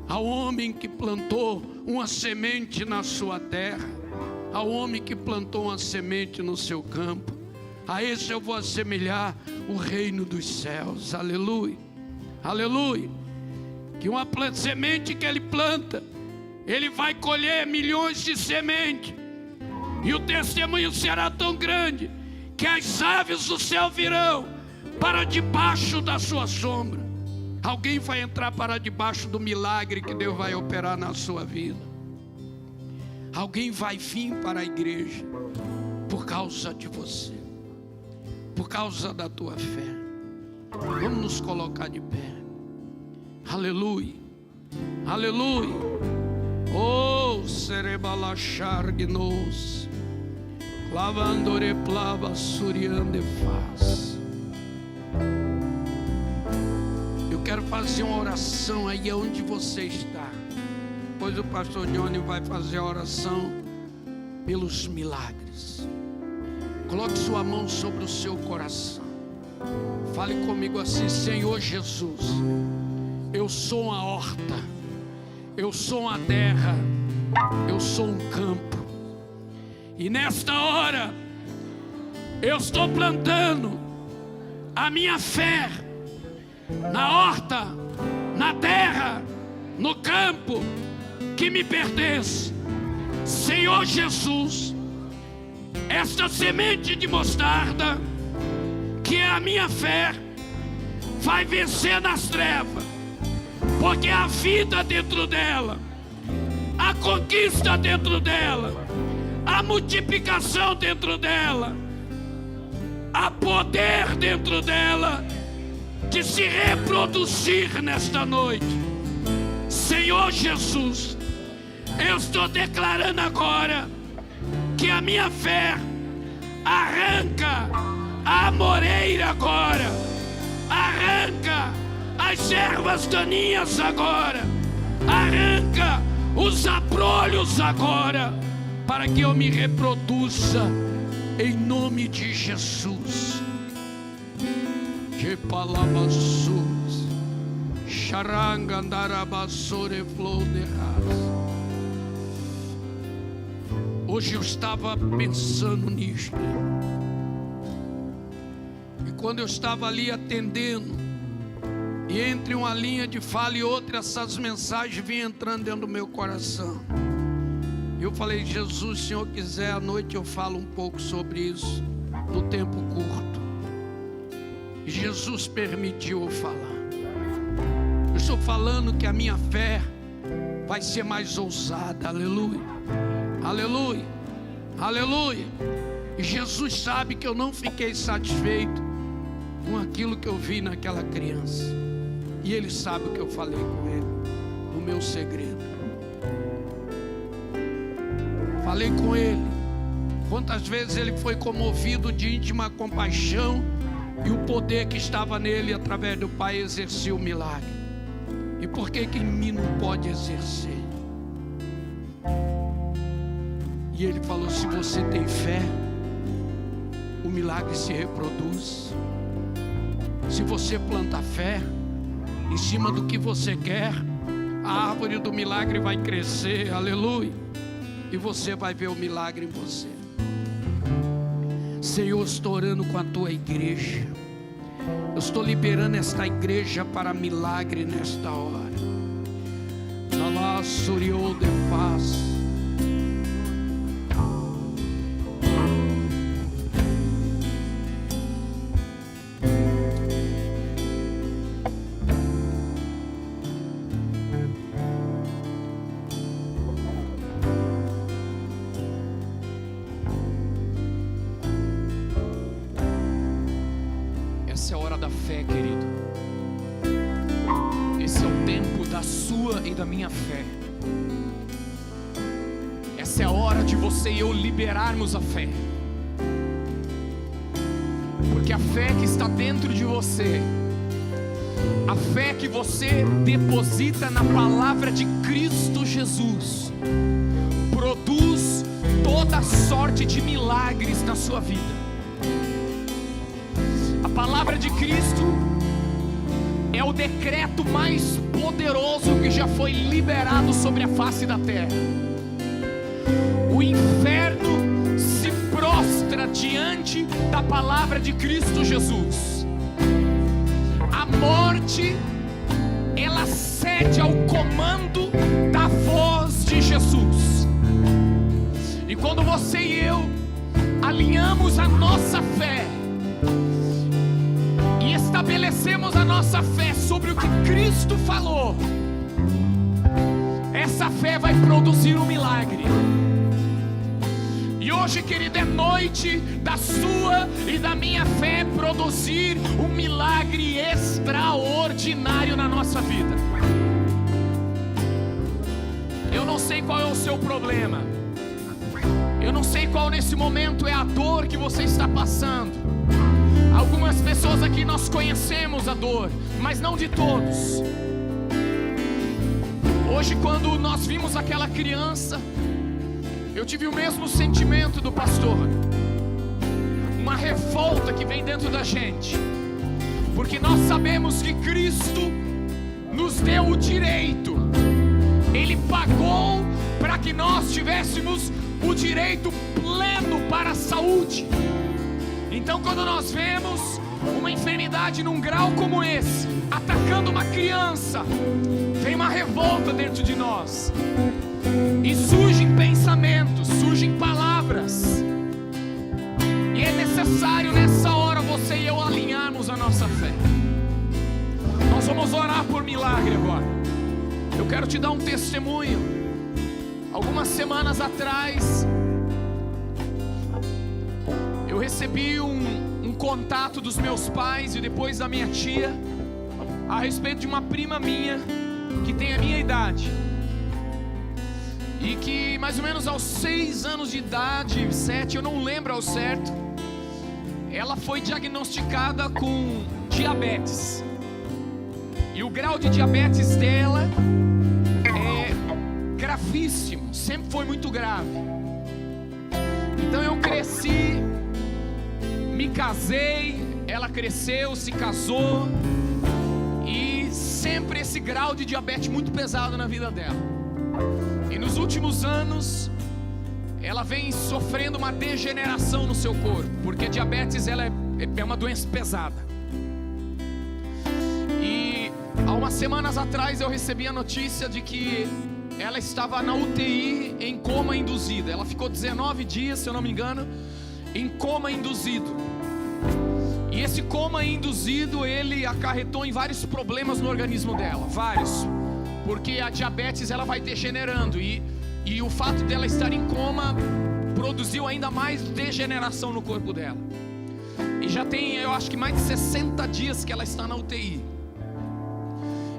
Ao homem que plantou uma semente na sua terra. ao homem que plantou uma semente no seu campo. A esse eu vou assemelhar o reino dos céus. Aleluia, aleluia. Que uma semente que ele planta, ele vai colher milhões de sementes. E o testemunho será tão grande que as aves do céu virão para debaixo da sua sombra. Alguém vai entrar para debaixo do milagre que Deus vai operar na sua vida. Alguém vai vir para a igreja por causa de você, por causa da tua fé. Vamos nos colocar de pé. Aleluia, aleluia. Oh, serebalachargnos, clavandore plava suriande faz. Eu quero fazer uma oração aí onde você está. Depois o pastor Johnny vai fazer a oração pelos milagres. Coloque sua mão sobre o seu coração. Fale comigo assim: Senhor Jesus, eu sou uma horta, eu sou uma terra, eu sou um campo. E nesta hora, eu estou plantando a minha fé na horta, na terra, no campo que me pertence. Senhor Jesus, esta semente de mostarda, que é a minha fé, vai vencer nas trevas, porque a vida dentro dela, a conquista dentro dela, a multiplicação dentro dela, há poder dentro dela de se reproduzir nesta noite. Senhor Jesus, eu estou declarando agora que a minha fé arranca a amoreira agora, arranca as ervas daninhas agora, arranca os abrolhos agora, para que eu me reproduza em nome de Jesus. Que palavras, charanga andarabassore flor de raça. Hoje eu estava pensando nisto, e quando eu estava ali atendendo, e entre uma linha de fala e outra, essas mensagens vinham entrando dentro do meu coração. Eu falei: Jesus, se o Senhor quiser, à noite eu falo um pouco sobre isso, no tempo curto. E Jesus permitiu eu falar. Eu estou falando que a minha fé vai ser mais ousada. Aleluia, aleluia, aleluia. E Jesus sabe que eu não fiquei satisfeito com aquilo que eu vi naquela criança. E Ele sabe o que eu falei com Ele, o meu segredo. Falei com Ele quantas vezes Ele foi comovido de íntima compaixão, e o poder que estava nele através do Pai exercia o milagre. E por que em mim não pode exercer? E Ele falou: se você tem fé, o milagre se reproduz. Se você planta fé em cima do que você quer, a árvore do milagre vai crescer. Aleluia. E você vai ver o milagre em você. Senhor, estou orando com a tua igreja. Eu estou liberando esta igreja para milagre nesta hora. Alá suriou de paz. Essa é a hora da fé, querido. Esse é o tempo da sua e da minha fé. Essa é a hora de você e eu liberarmos a fé. Porque a fé que está dentro de você, a fé que você deposita na palavra de Cristo Jesus, produz toda sorte de milagres na sua vida. A palavra de Cristo é o decreto mais poderoso que já foi liberado sobre a face da terra. O inferno se prostra diante da palavra de Cristo Jesus. A morte, ela cede ao comando da voz de Jesus. E quando você e eu alinhamos a nossa fé e estabelecemos a nossa fé sobre o que Cristo falou, essa fé vai produzir um milagre. E hoje, querido, é noite da sua e da minha fé produzir um milagre extraordinário na nossa vida. Eu não sei qual é o seu problema. Eu não sei qual nesse momento é a dor que você está passando. Algumas pessoas aqui nós conhecemos a dor, mas não de todos. Hoje, quando nós vimos aquela criança, eu tive o mesmo sentimento do pastor. Uma revolta que vem dentro da gente, porque nós sabemos que Cristo nos deu o direito. Ele pagou para que nós tivéssemos o direito pleno para a saúde. Então, quando nós vemos uma enfermidade num grau como esse atacando uma criança, vem uma revolta dentro de nós, e surgem pensamentos, surgem palavras, e é necessário nessa hora você e eu alinharmos a nossa fé. Nós vamos orar por milagre agora. Eu quero te dar um testemunho. Algumas semanas atrás eu recebi um contato dos meus pais e depois da minha tia a respeito de uma prima minha que tem a minha idade e que mais ou menos aos 6 anos de idade, 7, eu não lembro ao certo, ela foi diagnosticada com diabetes. E o grau de diabetes dela é gravíssimo, sempre foi muito grave. Então eu cresci, me casei, ela cresceu, se casou, e sempre esse grau de diabetes muito pesado na vida dela. E nos últimos anos ela vem sofrendo uma degeneração no seu corpo, porque diabetes ela é uma doença pesada. Há umas semanas atrás eu recebi a notícia de que ela estava na UTI em coma induzido. Ela ficou 19 dias, se eu não me engano, em coma induzido. E esse coma induzido, ele acarretou em vários problemas no organismo dela, vários. Porque a diabetes ela vai degenerando e o fato dela estar em coma produziu ainda mais degeneração no corpo dela. E já tem, eu acho que mais de 60 dias que ela está na UTI.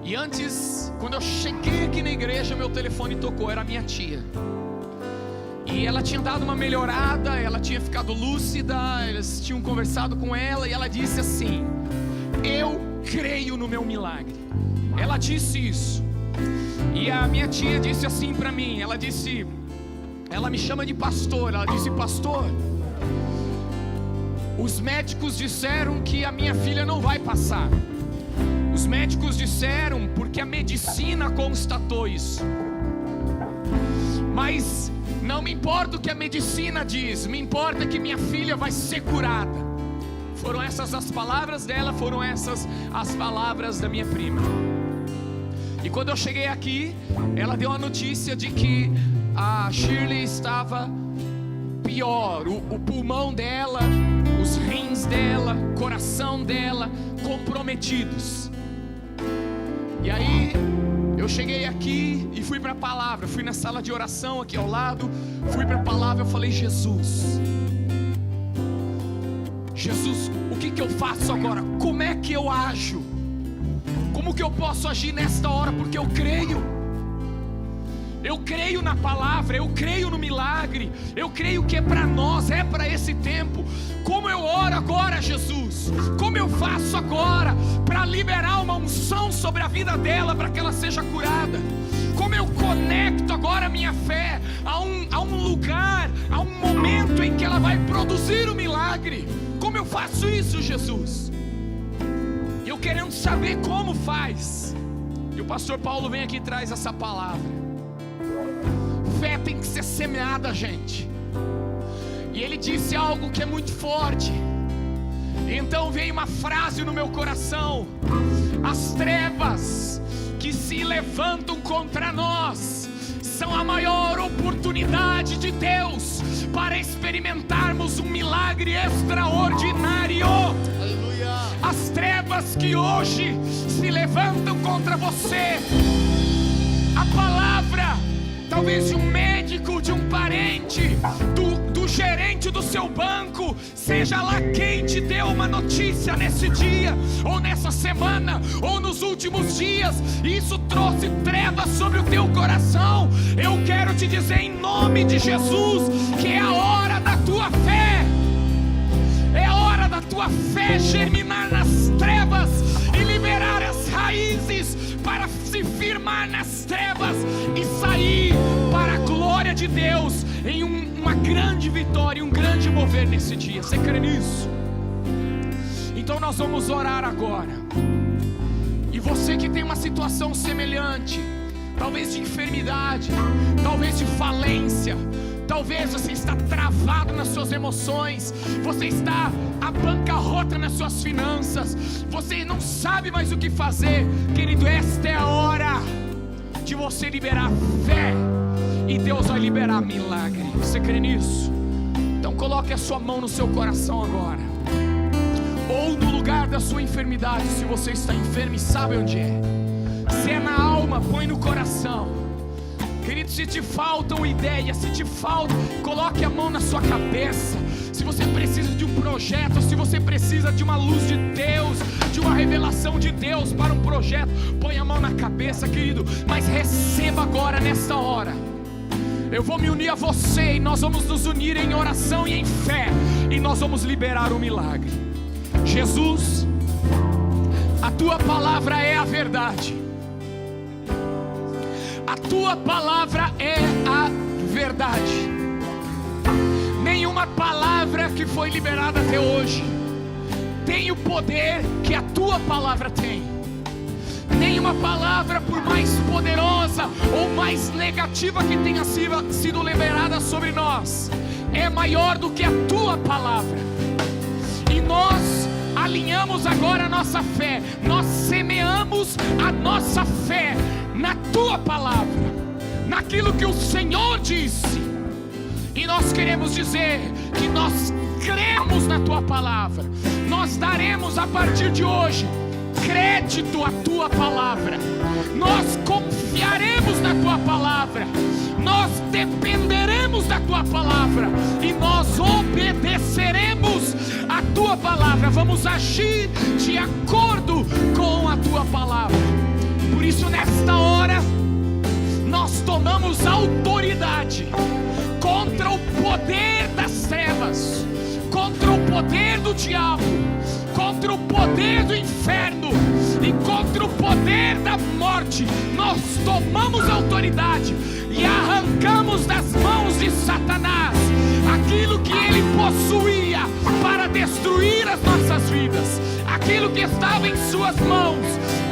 E antes, quando eu cheguei aqui na igreja, meu telefone tocou, era minha tia. E ela tinha dado uma melhorada, ela tinha ficado lúcida, eles tinham conversado com ela e ela disse assim: eu creio no meu milagre. Ela disse isso. E a minha tia disse assim para mim, ela me chama de pastor, ela disse: pastor, os médicos disseram que a minha filha não vai passar. Os médicos disseram porque a medicina constatou isso. Mas não me importa o que a medicina diz, me importa que minha filha vai ser curada. Foram essas as palavras dela, foram essas as palavras da minha prima. E quando eu cheguei aqui, ela deu a notícia de que a Shirley estava pior, o pulmão dela, os rins dela, o coração dela comprometidos. E aí eu cheguei aqui e fui para a palavra, fui na sala de oração aqui ao lado, fui para a palavra, eu falei: Jesus, o que eu faço agora? Como é que eu ajo? Como que eu posso agir nesta hora? Porque eu creio na palavra, eu creio no milagre, eu creio que é para nós, é para esse tempo. Como eu oro agora, Jesus? Como eu faço agora para liberar uma unção sobre a vida dela, para que ela seja curada? Como eu conecto agora a minha fé a um lugar, a um momento em que ela vai produzir o milagre? Como eu faço isso, Jesus? E eu querendo saber como faz. E o pastor Paulo vem aqui e traz essa palavra. fé tem que ser semeada, gente. E ele disse algo que é muito forte. Então veio uma frase no meu coração: as trevas que se levantam contra nós são a maior oportunidade de Deus para experimentarmos um milagre extraordinário. Aleluia. As trevas que hoje se levantam contra você, a palavra talvez de um médico, de um parente, do gerente do seu banco, seja lá quem te deu uma notícia nesse dia, ou nessa semana, ou nos últimos dias, e isso trouxe trevas sobre o teu coração. Eu quero te dizer em nome de Jesus que é a hora da tua fé. É a hora da tua fé germinar nas trevas e liberar as raízes para se firmar nas trevas e sair para a glória de Deus em uma grande vitória, um grande mover nesse dia. Você crê nisso? Então nós vamos orar agora. E você que tem uma situação semelhante, talvez de enfermidade, talvez de falência, talvez você está travado nas suas emoções, você está à bancarrota nas suas finanças, você não sabe mais o que fazer. Querido, esta é a hora de você liberar fé, e Deus vai liberar milagre. Você crê nisso? Então coloque a sua mão no seu coração agora, ou no lugar da sua enfermidade, se você está enfermo e sabe onde é. Se é na alma, põe no coração. Querido, se te faltam ideias, se te falta, coloque a mão na sua cabeça. Se você precisa de um projeto, se você precisa de uma luz de Deus, de uma revelação de Deus para um projeto, põe a mão na cabeça, querido. Mas receba agora, nessa hora. Eu vou me unir a você, e nós vamos nos unir em oração e em fé, e nós vamos liberar o milagre. Jesus, a tua palavra é a verdade. A tua palavra é a verdade. Nenhuma palavra que foi liberada até hoje tem o poder que a tua palavra tem. Nenhuma palavra, por mais poderosa ou mais negativa que tenha sido liberada sobre nós, é maior do que a tua palavra. E nós alinhamos agora a nossa fé, nós semeamos a nossa fé na tua palavra, naquilo que o Senhor disse. E nós queremos dizer que nós cremos na tua palavra. Nós daremos a partir de hoje crédito à tua palavra. Nós confiaremos na tua palavra. Nós dependeremos da tua palavra e nós obedeceremos a tua palavra. Vamos agir de acordo com a tua palavra. Por isso, nesta hora, nós tomamos autoridade contra o poder das trevas, contra o poder do diabo, contra o poder do inferno e contra o poder da morte. Nós tomamos autoridade e arrancamos das mãos de Satanás aquilo que ele possuía para destruir as nossas vidas, aquilo que estava em suas mãos,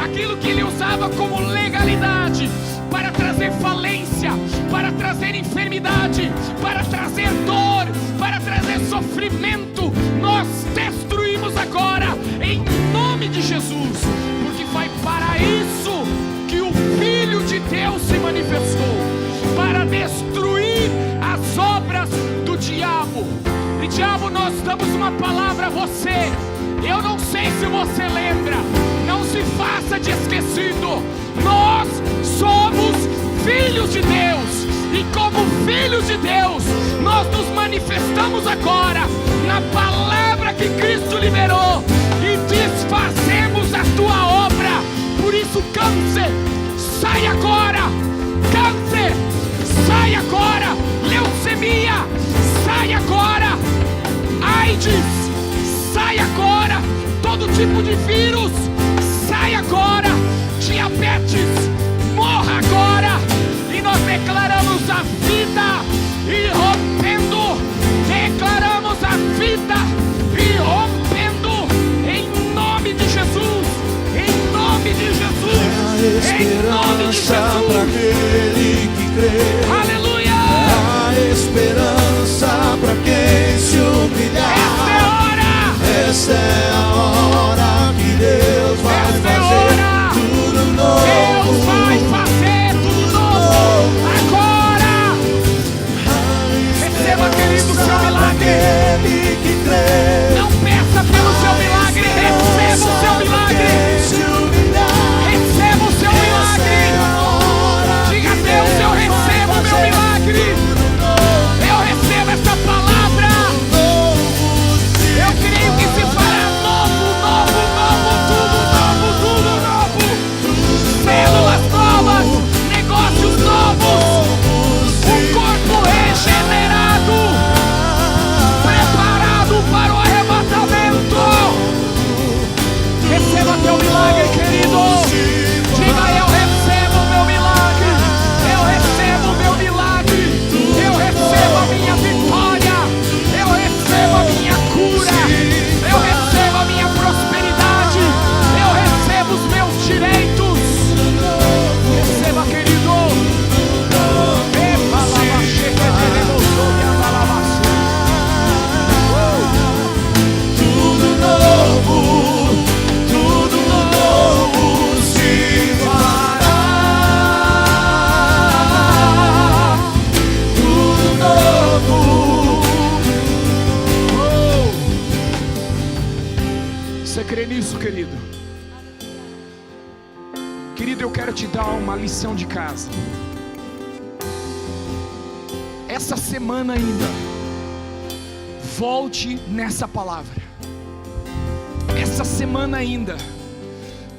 aquilo que ele usava como legalidade para trazer falência, para trazer enfermidade, para trazer dor, para trazer sofrimento. Nós destruímos agora em nome de Jesus, porque foi para isso que o Filho de Deus se manifestou, para destruir as obras do diabo. E diabo, nós damos uma palavra a você. Eu não sei se você lembra, não se faça de esquecido. Nós somos filhos de Deus, e como filhos de Deus, nós nos manifestamos agora na palavra que Cristo liberou e desfazemos a tua obra. Por isso, câncer, sai agora! Câncer, sai agora! Leucemia, sai agora! AIDS, sai agora! Todo tipo de vírus, sai agora! Diabetes, morra agora! E nós declaramos a vida e rompendo, declaramos a vida e rompendo em nome de Jesus, em nome de Jesus, em nome de Jesus. querido. Querido, eu quero te dar uma lição de casa. Essa semana ainda, volte nessa palavra. Essa semana ainda,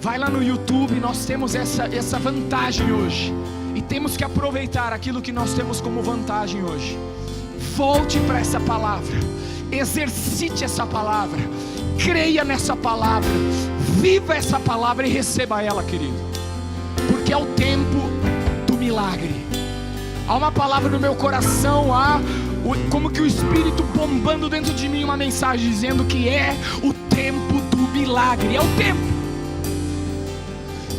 vai lá no YouTube, nós temos essa vantagem hoje. E temos que aproveitar aquilo que nós temos como vantagem hoje. Volte para essa palavra, exercite essa palavra, creia nessa palavra, viva essa palavra e receba ela, querido. Porque é o tempo do milagre. Há uma palavra no meu coração, como que o Espírito bombando dentro de mim, uma mensagem dizendo que é o tempo do milagre, é o tempo.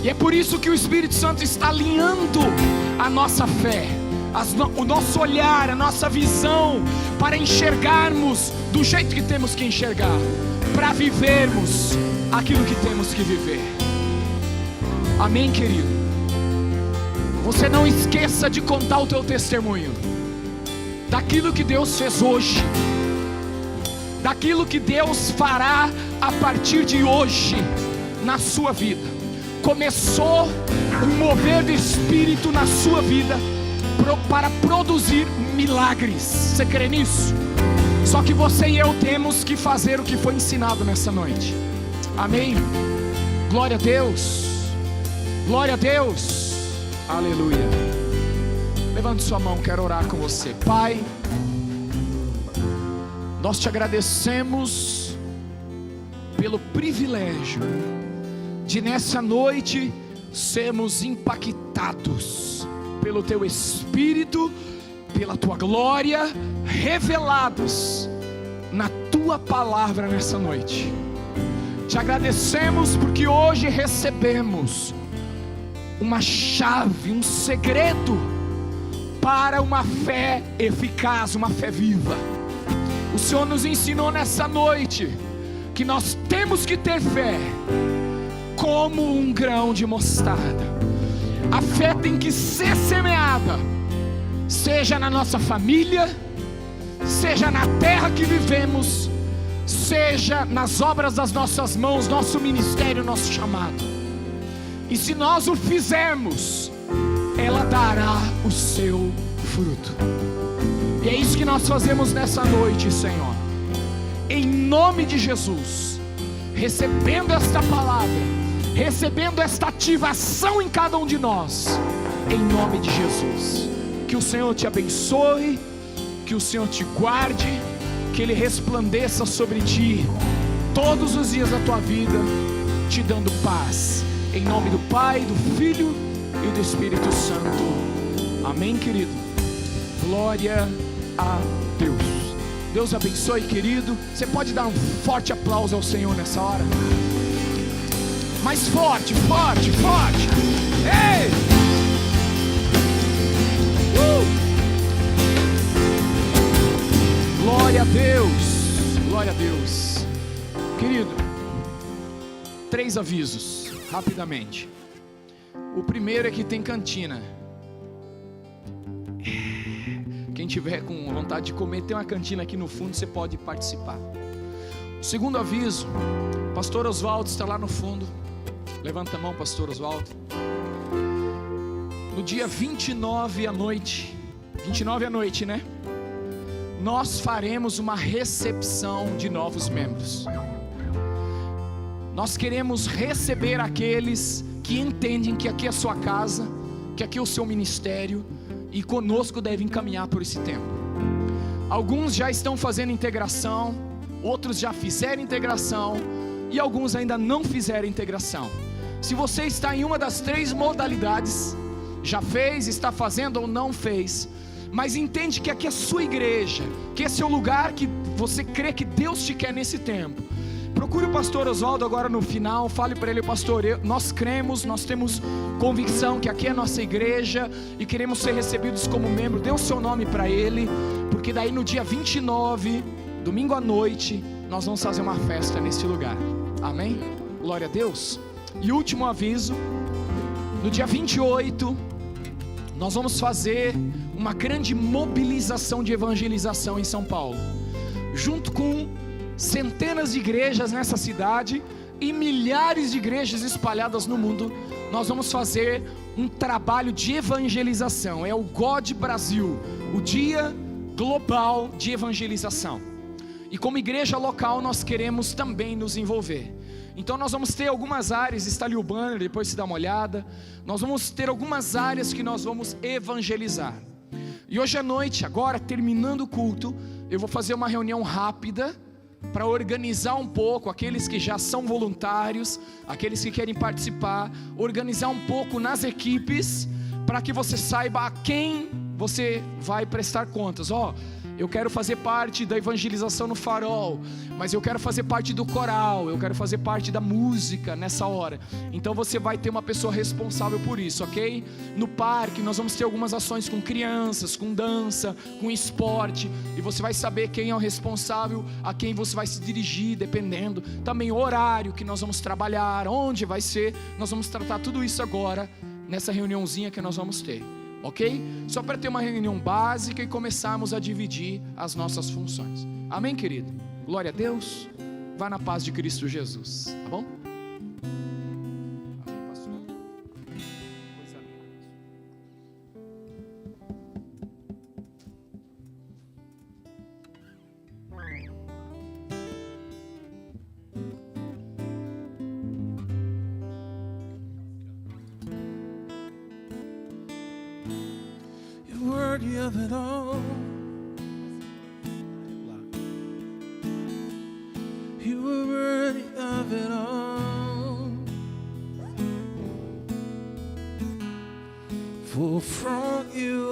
E é por isso que o Espírito Santo está alinhando a nossa fé, o nosso olhar, a nossa visão, para enxergarmos do jeito que temos que enxergar, para vivermos aquilo que temos que viver. Amém, querido? Você não esqueça de contar o teu testemunho, daquilo que Deus fez hoje, daquilo que Deus fará a partir de hoje na sua vida. Começou um mover do Espírito na sua vida para produzir milagres. Você crê nisso? Só que você e eu temos que fazer o que foi ensinado nessa noite. Amém? Glória a Deus. Glória a Deus. Aleluia. Levante sua mão, quero orar com você. Pai, nós te agradecemos pelo privilégio de nessa noite sermos impactados pelo teu Espírito, pela tua glória, revelados na tua palavra nessa noite. Te agradecemos porque hoje recebemos uma chave, um segredo para uma fé eficaz, uma fé viva. O Senhor nos ensinou nessa noite que nós temos que ter fé como um grão de mostarda. A fé tem que ser semeada, seja na nossa família, seja na terra que vivemos, seja nas obras das nossas mãos, nosso ministério, nosso chamado. E se nós o fizermos, ela dará o seu fruto. E é isso que nós fazemos nessa noite, Senhor. Em nome de Jesus, recebendo esta palavra, recebendo esta ativação em cada um de nós, em nome de Jesus. Que o Senhor te abençoe, que o Senhor te guarde, que Ele resplandeça sobre ti todos os dias da tua vida, te dando paz. Em nome do Pai, do Filho e do Espírito Santo. Amém, querido? Glória a Deus. Deus abençoe, querido. Você pode dar um forte aplauso ao Senhor nessa hora? Mais forte, forte, forte. Ei! Glória a Deus. Glória a Deus. Querido, 3 avisos rapidamente. O primeiro é que tem cantina. Quem tiver com vontade de comer, tem uma cantina aqui no fundo, você pode participar. O segundo aviso, pastor Oswaldo está lá no fundo. Levanta a mão, pastor Oswaldo. No dia 29 à noite, 29 à noite, né? Nós faremos uma recepção de novos membros. Nós queremos receber aqueles que entendem que aqui é a sua casa, que aqui é o seu ministério, e conosco devem caminhar por esse tempo. Alguns já estão fazendo integração, outros já fizeram integração, e alguns ainda não fizeram integração. Se você está em uma das 3 modalidades, já fez, está fazendo ou não fez, mas entende que aqui é a sua igreja, que esse é o lugar que você crê que Deus te quer nesse tempo, procure o pastor Oswaldo agora no final, fale para ele: pastor, nós cremos, nós temos convicção que aqui é a nossa igreja e queremos ser recebidos como membro. Dê o seu nome para ele, porque daí no dia 29, domingo à noite, nós vamos fazer uma festa nesse lugar. Amém? Glória a Deus. E último aviso, no dia 28, nós vamos fazer uma grande mobilização de evangelização em São Paulo, junto com centenas de igrejas nessa cidade e milhares de igrejas espalhadas no mundo, nós vamos fazer um trabalho de evangelização. É o God Brasil, o Dia Global de Evangelização. E como igreja local nós queremos também nos envolver. Então nós vamos ter algumas áreas, está ali o banner, depois se dá uma olhada. Nós vamos ter algumas áreas que nós vamos evangelizar. E hoje à noite, agora terminando o culto, eu vou fazer uma reunião rápida para organizar um pouco aqueles que já são voluntários, aqueles que querem participar, organizar um pouco nas equipes, para que você saiba a quem você vai prestar contas. Eu quero fazer parte da evangelização no Farol, mas eu quero fazer parte do coral, eu quero fazer parte da música nessa hora. Então você vai ter uma pessoa responsável por isso, ok? No parque nós vamos ter algumas ações com crianças, com dança, com esporte, e você vai saber quem é o responsável, a quem você vai se dirigir, dependendo. Também o horário que nós vamos trabalhar, onde vai ser. Nós vamos tratar tudo isso agora, nessa reuniãozinha que nós vamos ter. Ok? Só para ter uma reunião básica e começarmos a dividir as nossas funções. Amém, querido? Glória a Deus. Vá na paz de Cristo Jesus, tá bom? Amém, pastor. Coisa Worthy of it all. You were worthy of it all. For from you